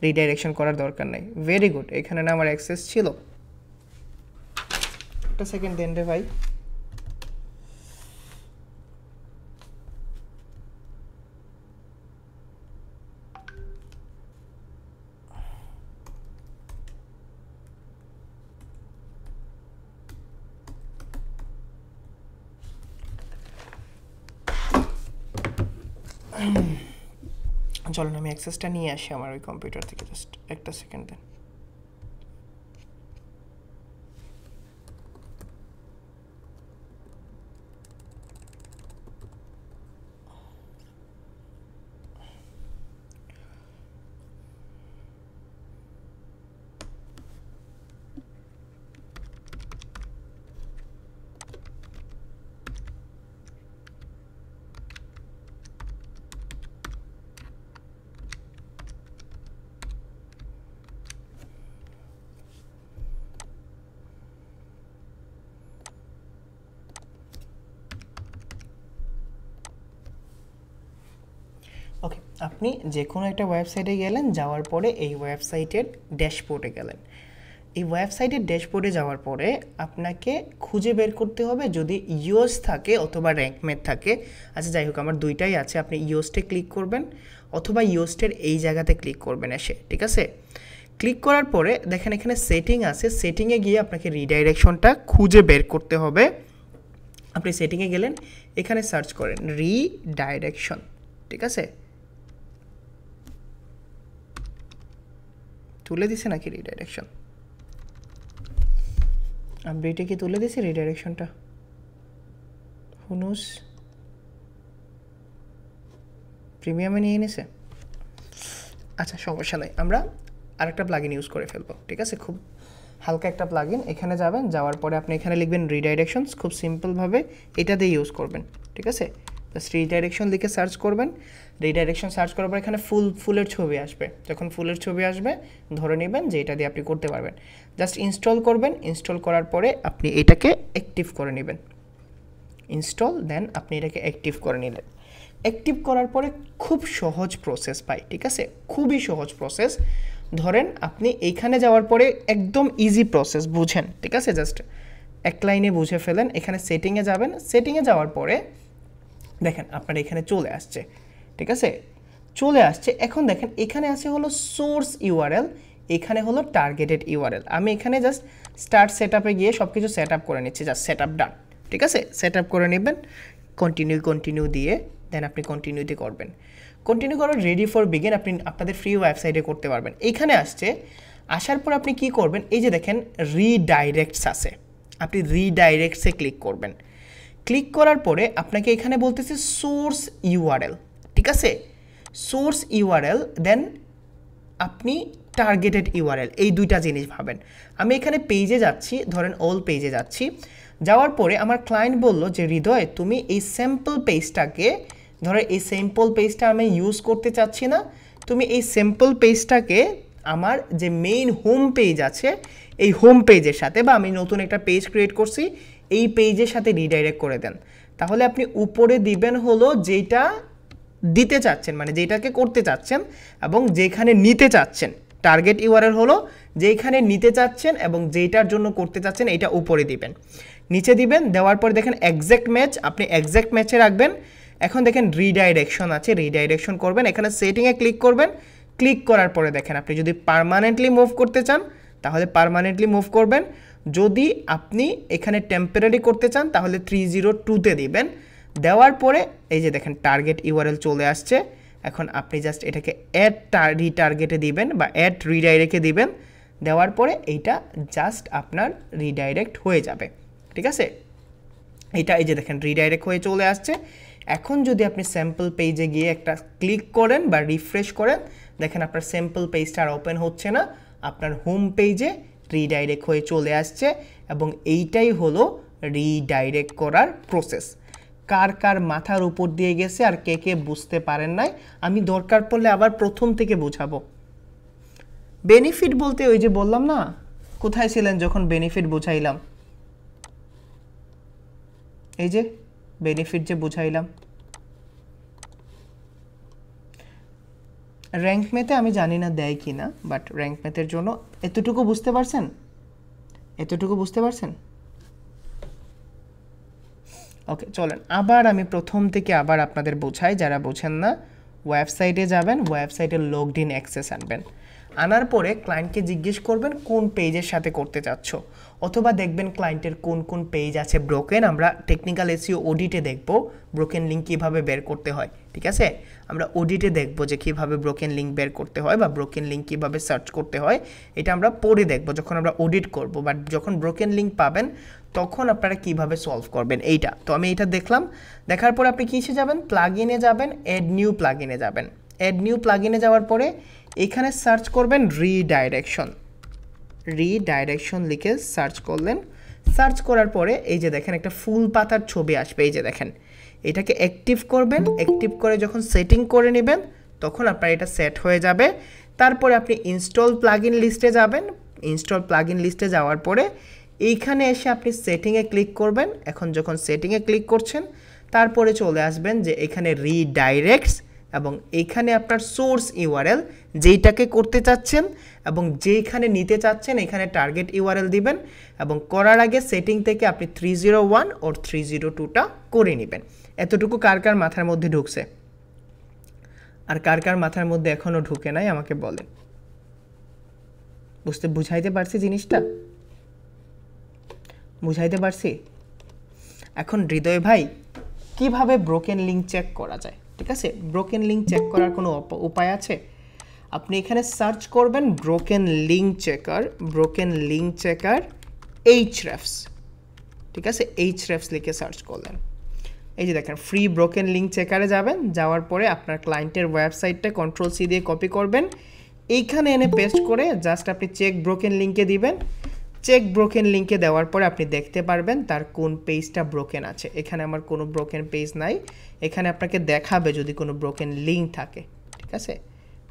রিডাইরেকশন করার দরকার নেই। ভেরি গুড, এখানে না আমার অ্যাক্সেস ছিল। একটা সেকেন্ড দেন রে ভাই। চলুন আমি অ্যাক্সেসটা নিয়ে আসি আমার ওই কম্পিউটার থেকে, জাস্ট একটা সেকেন্ড দেন। ওকে, আপনি যে কোনো একটা ওয়েবসাইটে গেলেন, যাওয়ার পরে এই ওয়েবসাইটের ড্যাশবোর্ডে গেলেন। এই ওয়েবসাইটের ড্যাশবোর্ডে যাওয়ার পরে আপনাকে খুঁজে বের করতে হবে যদি ইয়োস থাকে অথবা র্যাঙ্কম্যাথ থাকে। আচ্ছা যাই হোক, আমার দুইটাই আছে। আপনি ইয়োস্টে ক্লিক করবেন অথবা ইয়োস্টের এই জায়গাতে ক্লিক করবেন এসে, ঠিক আছে। ক্লিক করার পরে দেখেন এখানে সেটিং আছে, সেটিংয়ে গিয়ে আপনাকে রিডাইরেকশনটা খুঁজে বের করতে হবে। আপনি সেটিংয়ে গেলেন, এখানে সার্চ করেন রিডাইরেকশন, ঠিক আছে। তুলে দিছে নাকি রিডাইরেকশন? আপডেটে কি তুলে দিছে রিডাইরেকশনটা? হুনুস প্রিমিয়ামে নিয়ে নিছে। আচ্ছা সমস্যা নাই, আমরা আরেকটা প্লাগইন ইউজ করে ফেলবো, ঠিক আছে। খুব হালকা একটা প্লাগইন। এখানে যাবেন, যাওয়ার পরে আপনি এখানে লিখবেন রিডাইরেকশনস। খুব সিম্পলভাবে এটা দিয়ে ইউজ করবেন, ঠিক আছে। জাস্ট রিডাইরেকশন লিখে সার্চ করবেন। রিডাইরেকশন সার্চ করার পর এখানে ফুলের ছবি আসবে। যখন ফুলের ছবি আসবে ধরে নেবেন যে এটা দিয়ে আপনি করতে পারবেন। জাস্ট ইনস্টল করবেন। ইনস্টল করার পরে আপনি এটাকে অ্যাক্টিভ করে নেবেন। ইনস্টল, দেন আপনি এটাকে অ্যাক্টিভ করে নিলেন। অ্যাক্টিভ করার পরে খুব সহজ প্রসেস পাই, ঠিক আছে, খুবই সহজ প্রসেস। ধরেন আপনি এইখানে যাওয়ার পরে একদম ইজি প্রসেস বুঝেন, ঠিক আছে। জাস্ট এক লাইনে বুঝে ফেলেন। এখানে সেটিংয়ে যাবেন। সেটিংয়ে যাওয়ার পরে দেখেন আপনার এখানে চলে আসছে, ঠিক আছে, চলে আসছে। এখন দেখেন এখানে আছে হলো সোর্স ইউআরএল, এখানে হলো টার্গেটেড ইউআরএল। আমি এখানে জাস্ট স্টার্ট সেটআপে গিয়ে সব কিছু সেট আপ করে নিচ্ছি। জাস্ট সেট আপ ডান, ঠিক আছে। সেট আপ করে নেবেন, কন্টিনিউ দিয়ে দেন আপনি কন্টিনিউতে করবেন। কন্টিনিউ করার রেডি ফর বিগিন আপনি আপনাদের ফ্রি ওয়েবসাইটে করতে পারবেন। এইখানে আসছে, আসার পর আপনি কি করবেন, এই যে দেখেন রিডাইরেক্টস আছে, আপনি রিডাইরেক্টসে ক্লিক করবেন। ক্লিক করার পরে আপনাকে এখানে বলতেছে সোর্স ইউআরএল, ঠিক আছে, সোর্স ইউআরএল, দেন আপনি টার্গেটেড ইউআরএল, এই দুইটা জিনিস ভাবেন। আমি এখানে পেজে যাচ্ছি, ধরেন অল পেজে যাচ্ছি। যাওয়ার পরে আমার ক্লায়েন্ট বলল যে হৃদয় তুমি এই স্যাম্পল পেজটাকে, ধরো এই স্যাম্পল পেজটা আমি ইউজ করতে চাচ্ছি না, তুমি এই স্যাম্পল পেজটাকে আমার যে মেইন হোম পেজ আছে এই হোম পেজের সাথে, বা আমি নতুন একটা পেজ ক্রিয়েট করছি এই পেজের সাথে রিডাইরেক্ট করে দেন। তাহলে আপনি উপরে দিবেন হলো যেটা দিতে চাচ্ছেন, মানে যেটাকে করতে চাচ্ছেন এবং যেখানে নিতে চাচ্ছেন। টার্গেট ইউআরএল হলো যেখানে নিতে চাচ্ছেন এবং যেটার জন্য করতে চাচ্ছেন, এটা উপরে দিবেন। নিচে দিবেন, দেওয়ার পর দেখেন এক্সাক্ট ম্যাচ, আপনি এক্সাক্ট ম্যাচে রাখবেন। এখন দেখেন রিডাইরেকশন আছে, রিডাইরেকশন করবেন, এখানে সেটিংয়ে ক্লিক করবেন। ক্লিক করার পরে দেখেন আপনি যদি পার্মানেন্টলি মুভ করতে চান তাহলে পার্মানেন্টলি মুভ করবেন, যদি আপনি এখানে টেম্পোরারি করতে চান তাহলে 302-তে দিবেন। দেওয়ার পরে এই যে দেখেন টার্গেট ইউআরএল চলে আসছে। এখন আপনি জাস্ট এটাকে অ্যাড রিটার্গেটে দিবেন বা অ্যাড রিডাইরেক্টে দিবেন। দেওয়ার পরে এইটা জাস্ট আপনার রিডাইরেক্ট হয়ে যাবে, ঠিক আছে। এটা এই যে দেখেন রিডাইরেক্ট হয়ে চলে আসছে। এখন যদি আপনি স্যাম্পল পেজে গিয়ে একটা ক্লিক করেন বা রিফ্রেশ করেন, দেখেন আপনার স্যাম্পল পেজটা আর ওপেন হচ্ছে না, আপনার হোম পেজে রিডাইরেক্ট হয়ে চলে আসছে। এবং এইটাই হলো রিডাইরেক্ট করার প্রসেস। কার কার মাথার উপর দিয়ে গেছে আর কে কে বুঝতে পারেন নাই, আমি দরকার পড়লে আবার প্রথম থেকে বোঝাবো। বেনিফিট বলতে ওই যে বললাম না, কোথায় ছিলেন যখন বেনিফিট বুঝাইলাম, এই যে বেনিফিট যে বুঝাইলাম। র্যাঙ্ক মেতে আমি জানি না দেয় কি না, বাট র্যাঙ্ক মেতের জন্য এতটুকু বুঝতে পারছেন, এতটুকু বুঝতে পারছেন? ওকে, চলেন আবার আমি প্রথম থেকে আবার আপনাদের বোঝাই যারা বোঝেন না। ওয়েবসাইটে যাবেন, ওয়েবসাইটে লগড ইন অ্যাক্সেস আনবেন। আনার পরে ক্লায়েন্টকে জিজ্ঞেস করবেন কোন পেজের সাথে করতে চাচ্ছ, অথবা দেখবেন ক্লায়েন্টের কোন কোন পেজ আছে ব্রোকেন। আমরা টেকনিক্যাল এসইও অডিটে দেখব ব্রোকেন লিঙ্ক কীভাবে বের করতে হয়, ঠিক আছে। আমরা অডিটে দেখব যে কীভাবে ব্রোকেন লিঙ্ক বের করতে হয় বা ব্রোকেন লিঙ্ক কীভাবে সার্চ করতে হয়, এটা আমরা পরে দেখব যখন আমরা অডিট করব। বাট যখন ব্রোকেন লিঙ্ক পাবেন তখন আপনারা কিভাবে সলভ করবেন এইটা। তো আমি এটা দেখলাম, দেখার পরে আপনি কিসে যাবেন, প্লাগইনে যাবেন, অ্যাড নিউ প্লাগইনে যাবেন। অ্যাড নিউ প্লাগইনে যাওয়ার পরে এখানে সার্চ করবেন রিডাইরেকশন। রিডাইরেকশন লিখে সার্চ করলেন। সার্চ করার পরে এই যে দেখেন একটা ফুল পাতার ছবি আসবে, এই যে দেখেন এটাকে অ্যাক্টিভ করবেন। অ্যাক্টিভ করে যখন সেটিং করে নেবেন তখন আপনার এটা সেট হয়ে যাবে। তারপরে আপনি ইনস্টল প্লাগইন লিস্টে যাবেন। ইনস্টল প্লাগইন লিস্টে যাওয়ার পরে এইখানে এসে আপনি সেটিংয়ে ক্লিক করবেন। এখন যখন সেটিংয়ে ক্লিক করছেন তারপরে চলে আসবেন যে এখানে রিডাইরেক্টস, এবং এইখানে আপনার সোর্স ইউআরএল যেইটাকে করতে চাচ্ছেন এবং যেইখানে নিতে চাচ্ছেন এখানে টার্গেট ইউআরএল দিবেন। এবং করার আগে সেটিং থেকে আপনি 301 ওর 302টা করে নেবেন। এতটুকু কার কার মাথার মধ্যে ঢুকছে আর কার কার মাথার মধ্যে এখনও ঢুকে নাই আমাকে বলেন। বুঝাইতে পারছি জিনিসটা? বুঝাইতে পারছি? এখন হৃদয় ভাই কিভাবে ব্রোকেন লিঙ্ক চেক করা যায়, ঠিক আছে। ব্রোকেন লিঙ্ক চেক করার কোনো উপায় আছে? আপনি এখানে সার্চ করবেন broken link checker, broken link checker Ahrefs, ঠিক আছে। এইচরেফস লিখে সার্চ করলেন, এই যে দেখেন ফ্রি ব্রোকেন লিঙ্ক চেকারে যাবেন। যাওয়ার পরে আপনার ক্লায়েন্টের ওয়েবসাইটটা Ctrl+C দিয়ে কপি করবেন, এইখানে এনে পেস্ট করে জাস্ট আপনি চেক ব্রোকেন লিঙ্কে দিবেন। চেক ব্রোকেন লিঙ্কে দেওয়ার পরে আপনি দেখতে পারবেন তার কোন পেজটা ব্রোকেন আছে। এখানে আমার কোনো ব্রোকেন পেজ নাই, এখানে আপনাকে দেখাবে যদি কোনো ব্রোকেন লিঙ্ক থাকে, ঠিক আছে।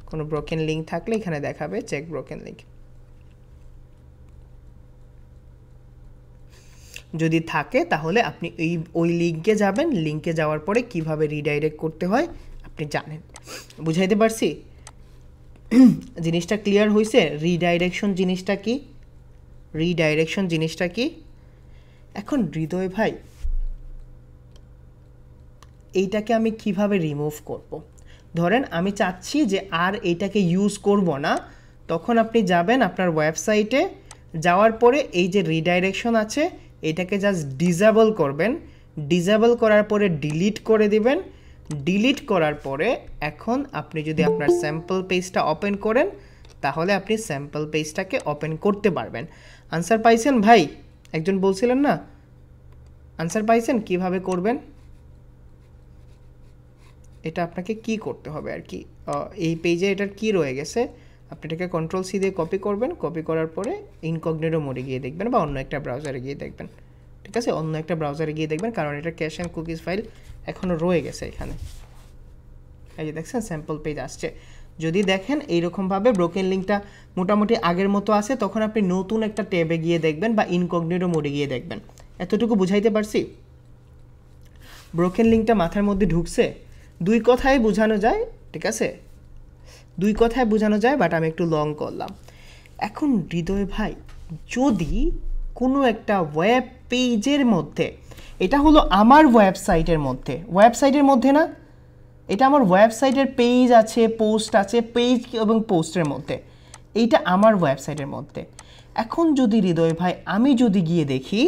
কোনো ব্রোকেন লিঙ্ক থাকলে এখানে দেখাবে চেক ব্রোকেন লিঙ্ক। যদি থাকে তাহলে আপনি ওই লিঙ্কে যাবেন। লিঙ্কে যাওয়ার পরে কিভাবে রিডাইরেক্ট করতে হয় আপনি জানেন। বুঝাইতে পারছি? জিনিসটা ক্লিয়ার হয়েছে? রিডাইরেকশন জিনিসটা কি, রিডাইরেকশন জিনিসটা কি। এখন হৃদয় ভাই এইটাকে আমি কিভাবে রিমুভ করব? ধরেন আমি চাচ্ছি যে আর এইটাকে ইউজ করব না, তখন আপনি যাবেন আপনার ওয়েবসাইটে, যাওয়ার পরে এই যে রিডাইরেকশন আছে এটাকে জাস্ট ডিসেবল করবেন। ডিসেবল করার পরে ডিলিট করে দিবেন। ডিলিট করার পরে এখন আপনি যদি আপনার স্যাম্পল পেজটা ওপেন করেন তাহলে আপনি স্যাম্পল পেজটাকে ওপেন করতে পারবেন। আনসার পাইছেন ভাই? একজন বলছিলেন না, আনসার পাইছেন কিভাবে করবেন? এটা আপনাকে কি করতে হবে আর কি, এই পেজে এটার কি রয়ে গেছে, আপনি এটাকে Ctrl+C দিয়ে কপি করবেন। কপি করার পরে ইনকগনিটো মোডে গিয়ে দেখবেন বা অন্য একটা ব্রাউজারে গিয়ে দেখবেন, ঠিক আছে। অন্য একটা ব্রাউজারে গিয়ে দেখবেন, কারণ এটা ক্যাশ অ্যান্ড কুকিজ ফাইল এখনও রয়ে গেছে এখানে। এই যে দেখছেন স্যাম্পল পেজ আসছে। যদি দেখেন এইরকমভাবে ব্রোকেন লিঙ্কটা মোটামুটি আগের মতো আছে, তখন আপনি নতুন একটা ট্যাবে গিয়ে দেখবেন বা ইনকগনিটো মোডে গিয়ে দেখবেন। এতটুকু বুঝাইতে পারছি? ব্রোকেন লিঙ্কটা মাথার মধ্যে ঢুকছে? দুই কথায় বোঝানো যায়, ঠিক আছে, দুই কথায় বোঝানো যায়, বাট আমি একটু লং করলাম। এখন হৃদয় ভাই যদি কোনো একটা ওয়েব পেজের মধ্যে, এটা হলো আমার ওয়েবসাইটের মধ্যে না, এটা আমার ওয়েবসাইটের পেজ আছে, পোস্ট আছে, পেজ এবং পোস্টের মধ্যে, এইটা আমার ওয়েবসাইটের মধ্যে। এখন যদি হৃদয় ভাই আমি যদি গিয়ে দেখি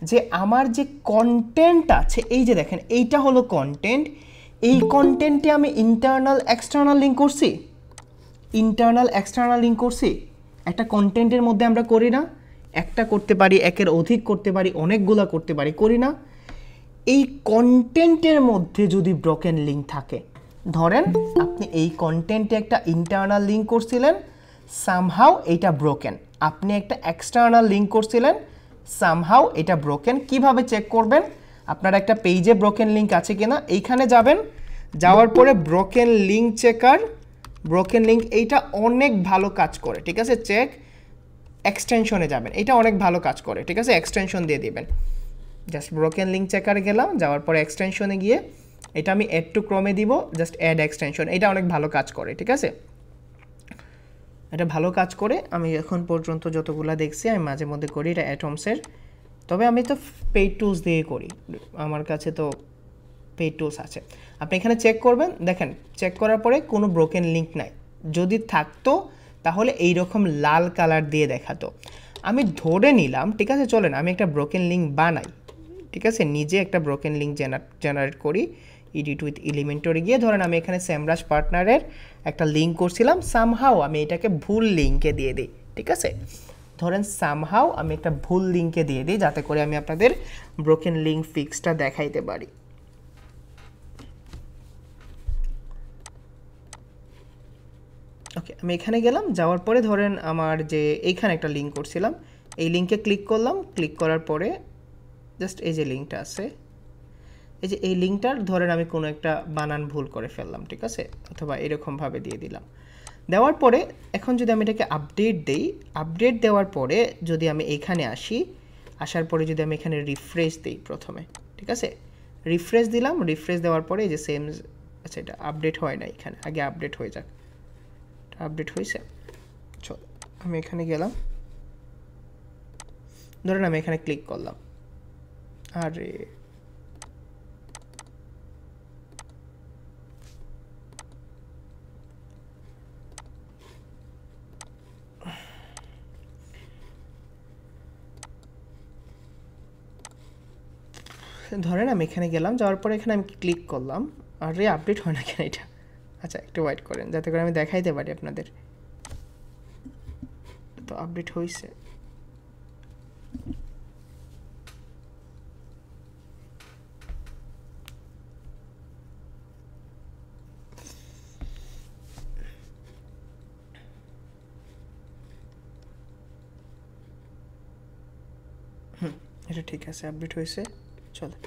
যে আমার যে কন্টেন্ট আছে, এই যে দেখেন এইটা হলো কন্টেন্ট, এই কন্টেন্টে আমি ইন্টারনাল এক্সটার্নাল লিঙ্ক করছি। একটা কন্টেন্টের মধ্যে আমরা করি না, একটা করতে পারি, একের অধিক করতে পারি, অনেকগুলা করতে পারি, করি না? এই কন্টেন্টের মধ্যে যদি ব্রোকেন লিঙ্ক থাকে, ধরেন আপনি এই কন্টেন্টে একটা ইন্টারনাল লিঙ্ক করছিলেন, সামহাউ এটা ব্রোকেন, আপনি একটা এক্সটার্নাল লিঙ্ক করছিলেন, সামহাউ এটা ব্রোকেন। কিভাবে চেক করবেন আপনার একটা পেজে ব্রোকেন লিঙ্ক আছে কিনা? এইখানে যাবেন, যাওয়ার পরে broken link checker, broken link এইটা অনেক ভালো কাজ করে, ঠিক আছে? চেক এক্সটেনশনে যাবেন, এটা অনেক ভালো কাজ করে, ঠিক আছে? এক্সটেনশন দিয়ে দিবেন, জাস্ট ব্রোকেন লিঙ্ক চেকারে গেলাম, যাওয়ার পরে এক্সটেনশনে গিয়ে এটা আমি অ্যাড টু ক্রমে দিব, জাস্ট অ্যাড এক্সটেনশন, এটা অনেক ভালো কাজ করে, ঠিক আছে? এটা ভালো কাজ করে। আমি এখন পর্যন্ত যতগুলা দেখছি আমি মাঝে মধ্যে করি এটা অ্যাটমসের, তবে আমি তো পেইড টুলস দিয়ে করি, আমার কাছে তো পেইড টুলস আছে। আপনি এখানে চেক করবেন, দেখেন চেক করার পরে কোনো ব্রোকেন লিঙ্ক নাই, যদি থাকতো তাহলে এই রকম লাল কালার দিয়ে দেখাতো। আমি ধরে নিলাম, ঠিক আছে, চলেন আমি একটা ব্রোকেন লিঙ্ক বানাই, ঠিক আছে? নিজে একটা ব্রোকেন লিঙ্ক জেনারেট করি, এডিট উইথ এলিমেন্টরে গিয়ে ধরেন আমি এখানে সেমরাজ পার্টনারের একটা লিঙ্ক করছিলাম, সামহাউ আমি এটাকে ভুল লিঙ্কে দিয়ে দিই, ঠিক আছে? ধরেন সামহাউ আমি একটা ভুল লিঙ্কে দিয়ে দিই, যাতে করে আমি আপনাদের ব্রোকেন লিঙ্ক ফিক্সটা দেখাইতে পারি। ওকে, আমি এখানে গেলাম, যাওয়ার পরে ধরেন আমার যে এইখানে একটা লিঙ্ক করছিলাম, এই লিঙ্কে ক্লিক করলাম, ক্লিক করার পরে জাস্ট এই যে লিঙ্কটা আছে, এই যে এই লিঙ্কটার ধরেন আমি কোনো একটা বানান ভুল করে ফেললাম, ঠিক আছে, অথবা এরকমভাবে দিয়ে দিলাম। দেওয়ার পরে এখন যদি আমি এটাকে আপডেট দেই, আপডেট দেওয়ার পরে যদি আমি এখানে আসি, আসার পরে যদি আমি এখানে রিফ্রেশ দিই প্রথমে, ঠিক আছে, রিফ্রেশ দিলাম, রিফ্রেশ দেওয়ার পরে এই যে সেম, আচ্ছা এটা আপডেট হয় না, এখানে আগে আপডেট হয়ে যাক, আপডেট হয়েছে। চল আমি এখানে গেলাম, ধরেন আমি এখানে ক্লিক করলাম, আরে ধরেন আমি এখানে গেলাম, যাওয়ার পরে এখানে আমি ক্লিক করলাম, আরে আপডেট হয় না কেন এটা? আচ্ছা একটু ওয়েট করেন, যাতে করে আমি দেখাইতে পারি আপনাদের। তো আপডেট হয়েছে, এটা ঠিক আছে, আপডেট হয়েছে। চলো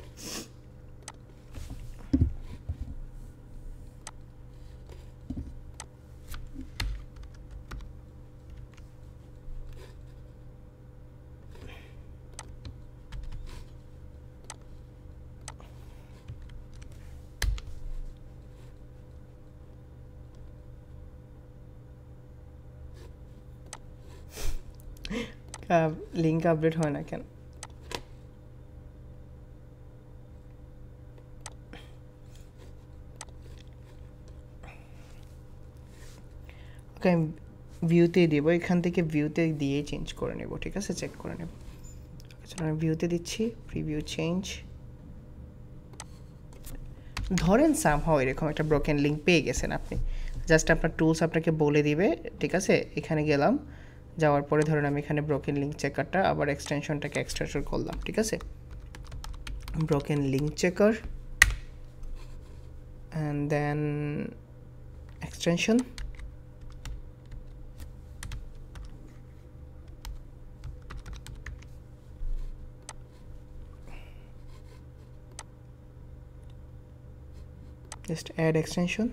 লিঙ্ক আপডেট হয় না কেন? ওকে আমি ভিউতে দিব, এখান থেকে ভিউতে দিয়ে চেঞ্জ করে নেব, ঠিক আছে, চেক করে নেব। আচ্ছা আমি ভিউতে দিচ্ছি, প্রিভিউ চেঞ্জ, ধরেন সামহাউ এরকম একটা ব্রোকেন লিঙ্ক পেয়ে গেছেন আপনি, জাস্ট আপনার টুলস আপনাকে বলে দিবে, ঠিক আছে? এখানে গেলাম, যাওয়ার পরে ধরেন আমি এখানে ব্রোকেন লিঙ্ক চেকারটা আবার এক্সটেনশনটাকে এক্সট্রাকশন করলাম, ঠিক আছে? Broken link checker and then extension, just add extension,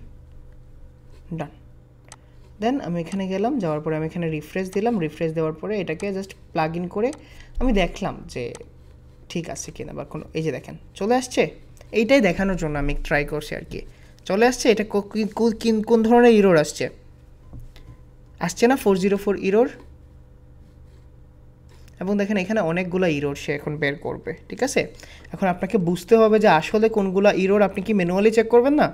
done. Then আমি এখানে গেলাম, যাওয়ার পরে আমি এখানে রিফ্রেশ দিলাম, রিফ্রেশ দেওয়ার পরে এটাকে জাস্ট প্লাগ ইন করে আমি দেখলাম যে ঠিক আছে কিনা বা কোনো, এই যে দেখেন চলে আসছে, এইটাই দেখানোর জন্য আমি ট্রাই করছি আর কি। চলে আসছে, এটা কোন ধরনের ইরোর আসছে না 404 ইরোর, এবং দেখেন এখানে অনেকগুলো ইরোর সে এখন বের করবে, ঠিক আছে। এখন আপনাকে বুঝতে হবে যে আসলে কোনগুলো ইরোর, আপনি কি ম্যানুয়ালি চেক করবেন না?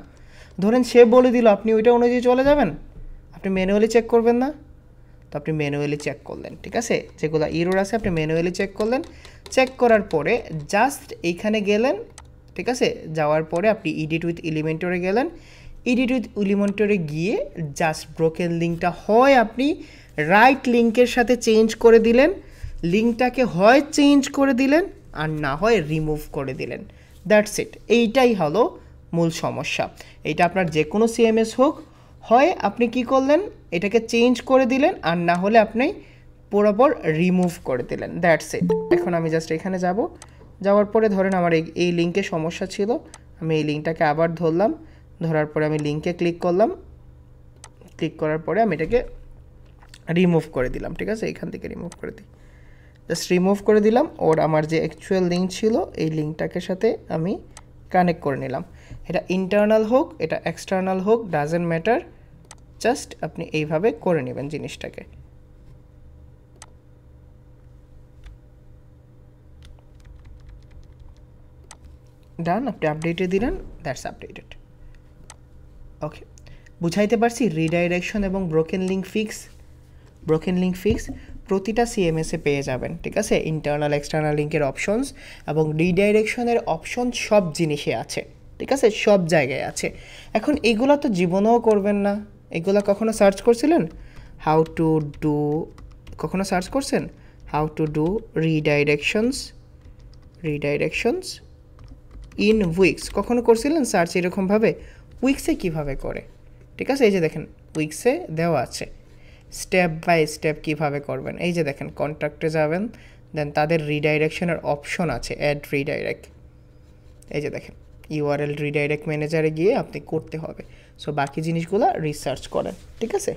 ধরেন সে বলে দিল, আপনি ওইটা অনুযায়ী চলে যাবেন, আপনি ম্যানুয়ালি চেক করবেন না? তো আপনি ম্যানুয়ালি চেক করলেন, ঠিক আছে। যেগুলো ইরোর আছে আপনি ম্যানুয়ালি চেক করলেন, চেক করার পরে জাস্ট এইখানে গেলেন, ঠিক আছে। যাওয়ার পরে আপনি এডিট উইথ এলিমেন্টরে গেলেন, এডিট উইথ এলিমেন্টরে গিয়ে জাস্ট ব্রোকেন লিঙ্কটা হয় আপনি রাইট লিঙ্কের সাথে চেঞ্জ করে দিলেন, লিঙ্কটাকে হয় চেঞ্জ করে দিলেন আর না হয় রিমুভ করে দিলেন, দ্যাটস ইট। এইটাই হলো মূল সমস্যা। এইটা আপনার যে কোনো সিএমএস হোক, হয় আপনি কি করলেন, এটাকে চেঞ্জ করে দিলেন আর না হলে আপনি পুরোপুর রিমুভ করে দিলেন, দ্যাটস ইট। এখন আমি জাস্ট এখানে যাব, যাওয়ার পরে ধরেন আমার এই লিঙ্কে সমস্যা ছিল, আমি এই লিঙ্কটাকে আবার ধরলাম, ধরার পরে আমি লিঙ্কে ক্লিক করলাম, ক্লিক করার পরে আমি এটাকে রিমুভ করে দিলাম, ঠিক আছে। এখান থেকে রিমুভ করে দিই, জাস্ট রিমুভ করে দিলাম। ওর আমার যে অ্যাকচুয়াল লিঙ্ক ছিল এই লিঙ্কটাকে সাথে আমি কানেক্ট করে নিলাম। এটা ইন্টারনাল হোক, এটা এক্সটার্নাল হোক, ডাজেন্ট ম্যাটার, জাস্ট আপনি এইভাবে করে নেবেন জিনিসটাকে। ডান, আপনি আপডেটে দিলেন, দ্যাটস আপডেটেড। ওকে, বুঝাইতে পারছি রিডাইরেকশন এবং broken link fix. Broken link fix প্রতিটা সিএমএসে পেয়ে যাবেন, ঠিক আছে। ইন্টারনাল এক্সটার্নাল লিঙ্কের অপশনস এবং রিডাইরেকশনের অপশন সব জিনিসে আছে, ঠিক আছে, সব জায়গায় আছে। এখন এগুলো তো জীবনেও করবেন না, এগুলো কখনো সার্চ করছিলেন? হাউ টু ডু, কখনো সার্চ করছেন how to do redirections in Wix? কখনো করছিলেন সার্চ এরকমভাবে? উইক্সে কিভাবে করে, ঠিক আছে। এই যে দেখেন উইক্সে দেওয়া আছে স্টেপ বাই স্টেপ কীভাবে করবেন। এই যে দেখেন কন্ট্যাক্টে যাবেন, দেন তাদের রিডাইরেকশনের অপশন আছে, অ্যাড রিডাইরেক্ট। এই যে দেখেন ইউআরএল রিডাইরেক্ট ম্যানেজারে গিয়ে আপনি করতে হবে। সো বাকি জিনিসগুলো রিসার্চ করেন, ঠিক আছে।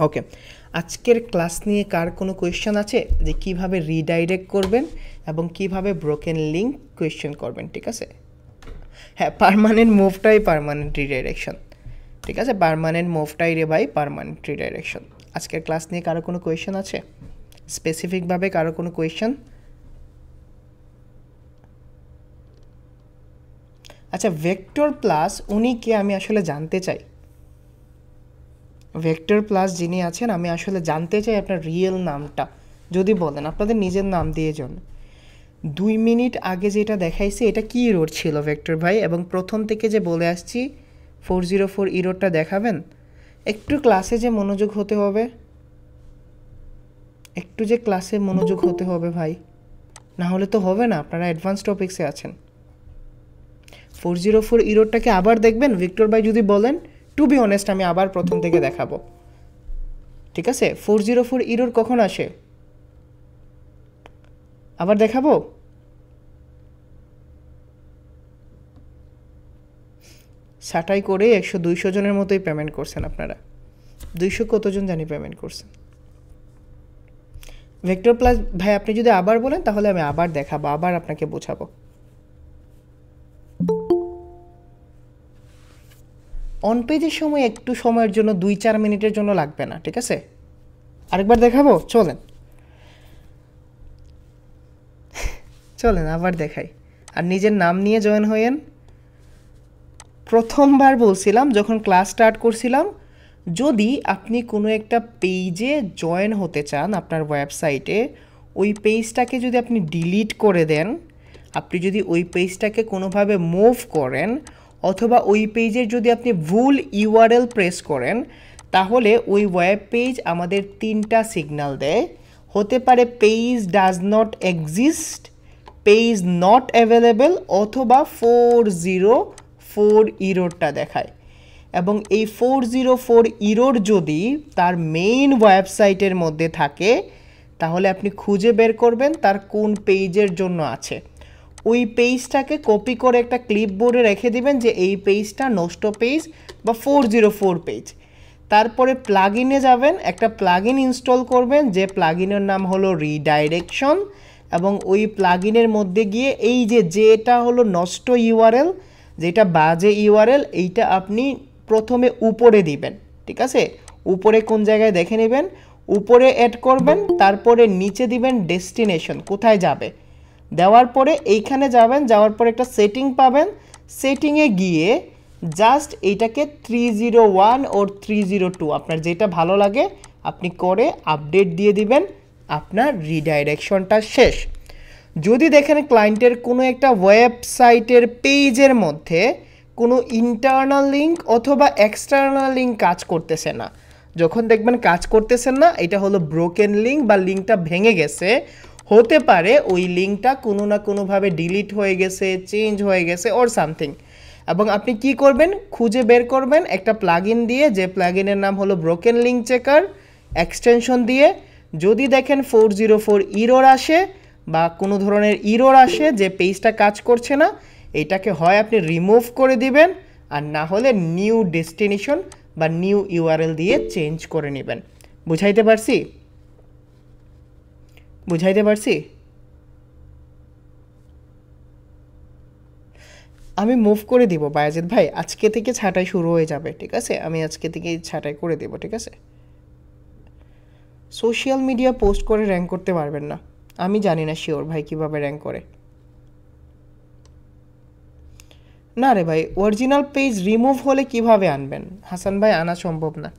ওকে, আজকের ক্লাস নিয়ে কার কোনো কোয়েশ্চেন আছে যে কিভাবে রিডাইরেক্ট করবেন এবং কিভাবে ব্রোকেন লিঙ্ক কোয়েশ্চেন করবেন, ঠিক আছে। হ্যাঁ, পার্মানেন্ট মুভটাই পার্মানেন্ট রিডাইরেকশন, ঠিক আছে। পার্মানেন্ট মুভটাই রে ভাই পার্মানেন্ট রিডাইরেকশন। আজকের ক্লাস নিয়ে কারো কোনো কোয়েশ্চেন আছে স্পেসিফিকভাবে, কারো কোনো কোয়েশ্চেন? আচ্ছা, ভেক্টর প্লাস উনি কে আমি আসলে জানতে চাই। ভেক্টর প্লাস যিনি আছেন আমি আসলে জানতে চাই আপনার রিয়েল নামটা যদি বলেন, আপনাদের নিজের নাম দিয়ে জন্য। 2 মিনিট আগে যেটা দেখাইছে এটা কি ইরোর ছিল ভেক্টর ভাই? এবং প্রথম থেকে যে বলে আসছি 404 ইরোরটা দেখাবেন? একটু ক্লাসে যে মনোযোগ হতে হবে, একটু যে ক্লাসে মনোযোগ হতে হবে ভাই, না হলে তো হবে না। আপনারা অ্যাডভান্স টপিক্সে আছেন। 404 ইরোরটাকে আবার দেখবেন ভিক্টর ভাই যদি বলেন, টু বি অনেস্ট আমি আবার প্রথম থেকে দেখাবো, ঠিক আছে। 404 ইরোর কখন আসে আবার দেখাবো? ছাঁটাই করে 100-200 জনের মতোই পেমেন্ট করছেন আপনারা। 200 কতজন জানি পেমেন্ট করছেন। ভেক্টর প্লাস ভাই আপনি যদি আবার বলেন তাহলে আমি আবার দেখাবো, আবার আপনাকে বোঝাবো। অন পেজের সময় একটু সময়ের জন্য 2-4 মিনিটের জন্য লাগবে না, ঠিক আছে। আরেকবার দেখাবো, চলেন চলেন আবার দেখাই। আর নিজের নাম নিয়ে জয়েন হয়েন। প্রথমবার বলছিলাম যখন ক্লাস স্টার্ট করছিলাম, যদি আপনি কোনো একটা পেজে জয়েন হতে চান আপনার ওয়েবসাইটে, ওই পেজটাকে যদি আপনি ডিলিট করে দেন, আপনি যদি ওই পেজটাকে কোনোভাবে মুভ করেন, অথবা ওই পেজের যদি আপনি ভুল ইউআরএল প্রেস করেন, তাহলে ওই ওয়েব পেজ আমাদের 3টা সিগন্যাল দেয়। হতে পারে page does not exist, page not available, অথবা 404 ইরোরটা দেখায়। এবং এই 404 ইরোর যদি তার মেইন ওয়েবসাইটের মধ্যে থাকে, তাহলে আপনি খুঁজে বের করবেন তার কোন পেজের জন্য আছে। ওই পেজটাকে কপি করে একটা ক্লিপবোর্ডে রেখে দিবেন যে এই পেজটা নষ্ট পেজ বা 404 পেজ। তারপরে প্লাগইনে যাবেন, একটা প্লাগইন ইনস্টল করবেন যে প্লাগইনের নাম হলো রিডাইরেকশন, এবং ওই প্লাগইনের মধ্যে গিয়ে এই যেটা হলো নষ্ট ইউআরএল, যেটা বাজে ইউআরএল, এইটা আপনি প্রথমে উপরে দিবেন, ঠিক আছে। উপরে কোন জায়গায় দেখে নেবেন, উপরে অ্যাড করবেন, তারপরে নিচে দিবেন ডেস্টিনেশন, কোথায় যাবে। দেওয়ার পরে এইখানে যাবেন, যাওয়ার পরে একটা সেটিং পাবেন, সেটিংয়ে গিয়ে জাস্ট এইটাকে 301 ওর 302 আপনার যেটা ভালো লাগে আপনি করে আপডেট দিয়ে দিবেন, আপনার রিডাইরেকশনটা শেষ। যদি দেখেন ক্লায়েন্টের কোনো একটা ওয়েবসাইটের পেজের মধ্যে কোনো ইন্টারনাল লিঙ্ক অথবা এক্সটার্নাল লিঙ্ক কাজ করতেছে না, যখন দেখবেন কাজ করতেছেন না, এটা হলো ব্রোকেন লিঙ্ক বা লিঙ্কটা ভেঙে গেছে। হতে পারে ওই লিঙ্কটা কোনো না কোনোভাবে ডিলিট হয়ে গেছে, চেঞ্জ হয়ে গেছে ওর সামথিং। এবং আপনি কি করবেন, খুঁজে বের করবেন একটা প্লাগইন দিয়ে, যে প্লাগইনের নাম হলো ব্রোকেন লিঙ্ক চেকার এক্সটেনশন দিয়ে। যদি দেখেন 404 ইরর আসে বা কোনো ধরনের ইরর আসে যে পেজটা কাজ করছে না, এটাকে হয় আপনি রিমুভ করে দিবেন, আর না হলে নিউ ডেস্টিনেশন বা নিউ ইউআরএল দিয়ে চেঞ্জ করে নেবেন। বুঝাইতে পারছি? বুঝাইতে পারছি? আমি মুভ করে দিব বায়াজিৎ ভাই, আজকে থেকে ছাঁটাই শুরু হয়ে যাবে, ঠিক আছে? আমি আজকে থেকে ছাঁটাই করে দেব, ঠিক আছে? সোশ্যাল মিডিয়া পোস্ট করে র্যাঙ্ক করতে পারবেন না, আমি জানি না শিওর ভাই কিভাবে র্যাঙ্ক করে। না রে ভাই, অরিজিনাল পেজ রিমুভ হলে কিভাবে আনবেন হাসান ভাই? আনা সম্ভব না।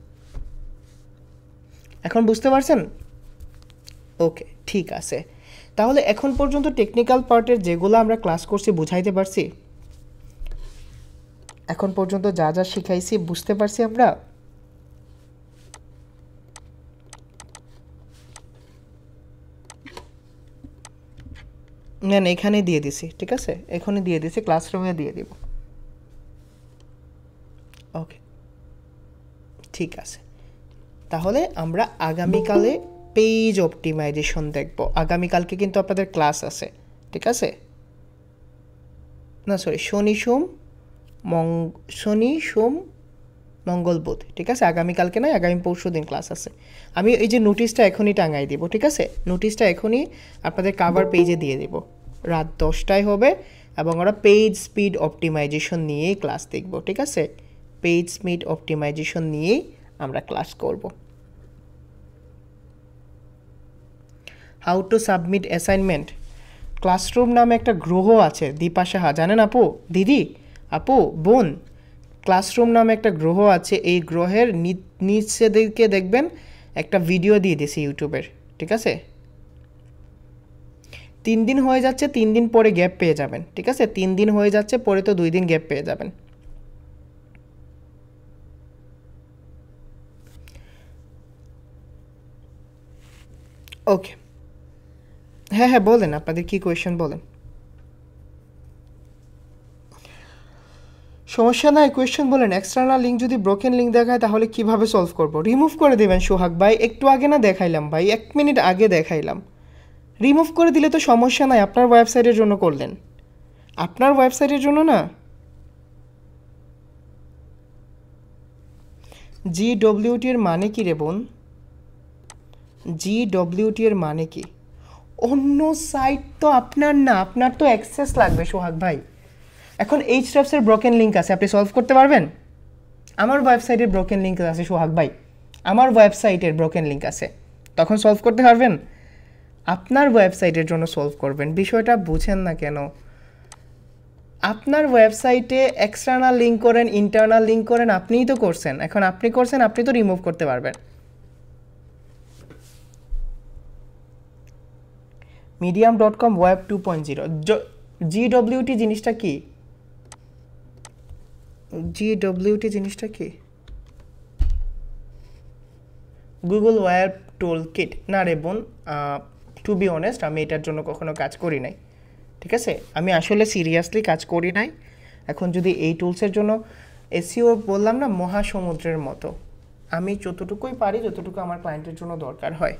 এখন বুঝতে পারছেন? ওকে, ঠিক আছে। তাহলে এখন পর্যন্ত টেকনিক্যাল পার্টের যেগুলো আমরা ক্লাস করছি বুঝাইতে পারছি? এখন পর্যন্ত যা যা শিখাইছি বুঝতে পারছি আমরা? না, এখানে দিয়ে দিছি, ঠিক আছে? এখানে দিয়ে দিছি, ক্লাসরুমে দিয়ে দিব। ওকে, ঠিক আছে। তাহলে আমরা আগামীকালে পেজ অপটিমাইজেশন দেখব। আগামীকালকে কিন্তু আপনাদের ক্লাস আছে, ঠিক আছে? না সরি, শনি সোম মঙ্গল বুধ, ঠিক আছে? আগামীকালকে নয়, আগামী পরশু দিন ক্লাস আছে। আমি এই যে নোটিশটা এখনই টাঙাই দিব, ঠিক আছে? নোটিশটা এখনই আপনাদের কাভার পেজে দিয়ে দিব। রাত 10টায় হবে এবং আমরা পেজ স্পিড অপটিমাইজেশন নিয়েই ক্লাস দেখব, ঠিক আছে? পেজ স্পিড অপটিমাইজেশন নিয়েই আমরা ক্লাস করব। How to submit assignment, classroom নামে একটা গ্রহ আছে, দীপা সাহা, জানেন আপু? দিদি, আপু, বোন, ক্লাসরুম নামে একটা গ্রহ আছে। এই গ্রহের নিচে দিকে দেখবেন একটা ভিডিও দিয়ে দিয়েছি ইউটিউবের, ঠিক আছে? 3 দিন হয়ে যাচ্ছে, 3 দিন পরে গ্যাপ পেয়ে যাবেন, ঠিক আছে? 3 দিন হয়ে যাচ্ছে, পরে তো 2 দিন গ্যাপ পেয়ে যাবেন। ওকে, হ্যাঁ হ্যাঁ বলেন, আপনাদের কি কোয়েশ্চেন বলেন। সমস্যা নাই, কোয়েশ্চেন বলেন। এক্সটার্নাল লিঙ্ক যদি ব্রোকেন লিঙ্ক দেখায় তাহলে কিভাবে সলভ করব? রিমুভ করে দেবেন সোহাগ ভাই, একটু আগে না দেখাইলাম ভাই, 1 মিনিট আগে দেখাইলাম। রিমুভ করে দিলে তো সমস্যা নাই, আপনার ওয়েবসাইটের জন্য করলেন, আপনার ওয়েবসাইটের জন্য না। GWT এর মানে কি রে বোন? GWT এর মানে কি? অন্য সাইট তো আপনার না, আপনার তো অ্যাক্সেস লাগবে সোহাগ ভাই। এখন Hrefs এর ব্রোকেন লিঙ্ক আছে, আপনি সলভ করতে পারবেন? আমার ওয়েবসাইটের ব্রোকেন লিঙ্ক আছে সোহাগ ভাই, আমার ওয়েবসাইটের ব্রোকেন লিঙ্ক আছে, তখন সলভ করতে পারবেন? আপনার ওয়েবসাইটের জন্য সলভ করবেন, বিষয়টা বুঝেন না কেন? আপনার ওয়েবসাইটে এক্সটার্নাল লিঙ্ক করেন, ইন্টারনাল লিঙ্ক করেন, আপনিই তো করছেন। এখন আপনি করছেন, আপনি তো রিমুভ করতে পারবেন। medium.com web 2.0। GWT জিনিসটা কি? GWT জিনিসটা কি? গুগল ওয়েব টুল কিট। না রে বোন, টু বি অনেস্ট আমি এটার জন্য কখনো কাজ করি নাই, ঠিক আছে? আমি আসলে সিরিয়াসলি কাজ করি নাই। এখন যদি এই টুলসের জন্য, এসইও বললাম না মহাসমুদ্রের মতো, আমি যতটুকুই পারি, যতটুকু আমার ক্লায়েন্টের জন্য দরকার হয়।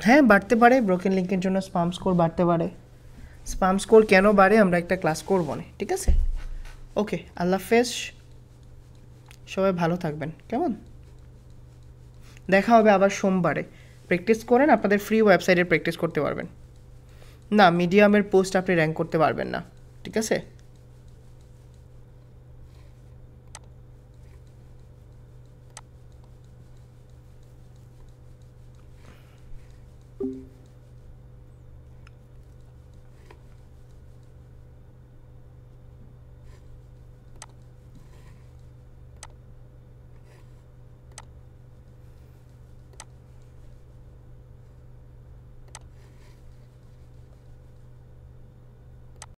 হ্যাঁ বাড়তে পারে, ব্রোকেন লিঙ্কের জন্য স্পাম স্কোর বাড়তে পারে। স্পাম স্কোর কেন বাড়ে আমরা একটা ক্লাস করব না, ঠিক আছে? ওকে, আল্লাহ হাফেজ, সবাই ভালো থাকবেন, কেমন? দেখা হবে আবার সোমবারে। প্র্যাকটিস করেন, আপনাদের ফ্রি ওয়েবসাইটে প্র্যাকটিস করতে পারবেন। না, মিডিয়ামের পোস্ট আপনি র্যাঙ্ক করতে পারবেন না, ঠিক আছে?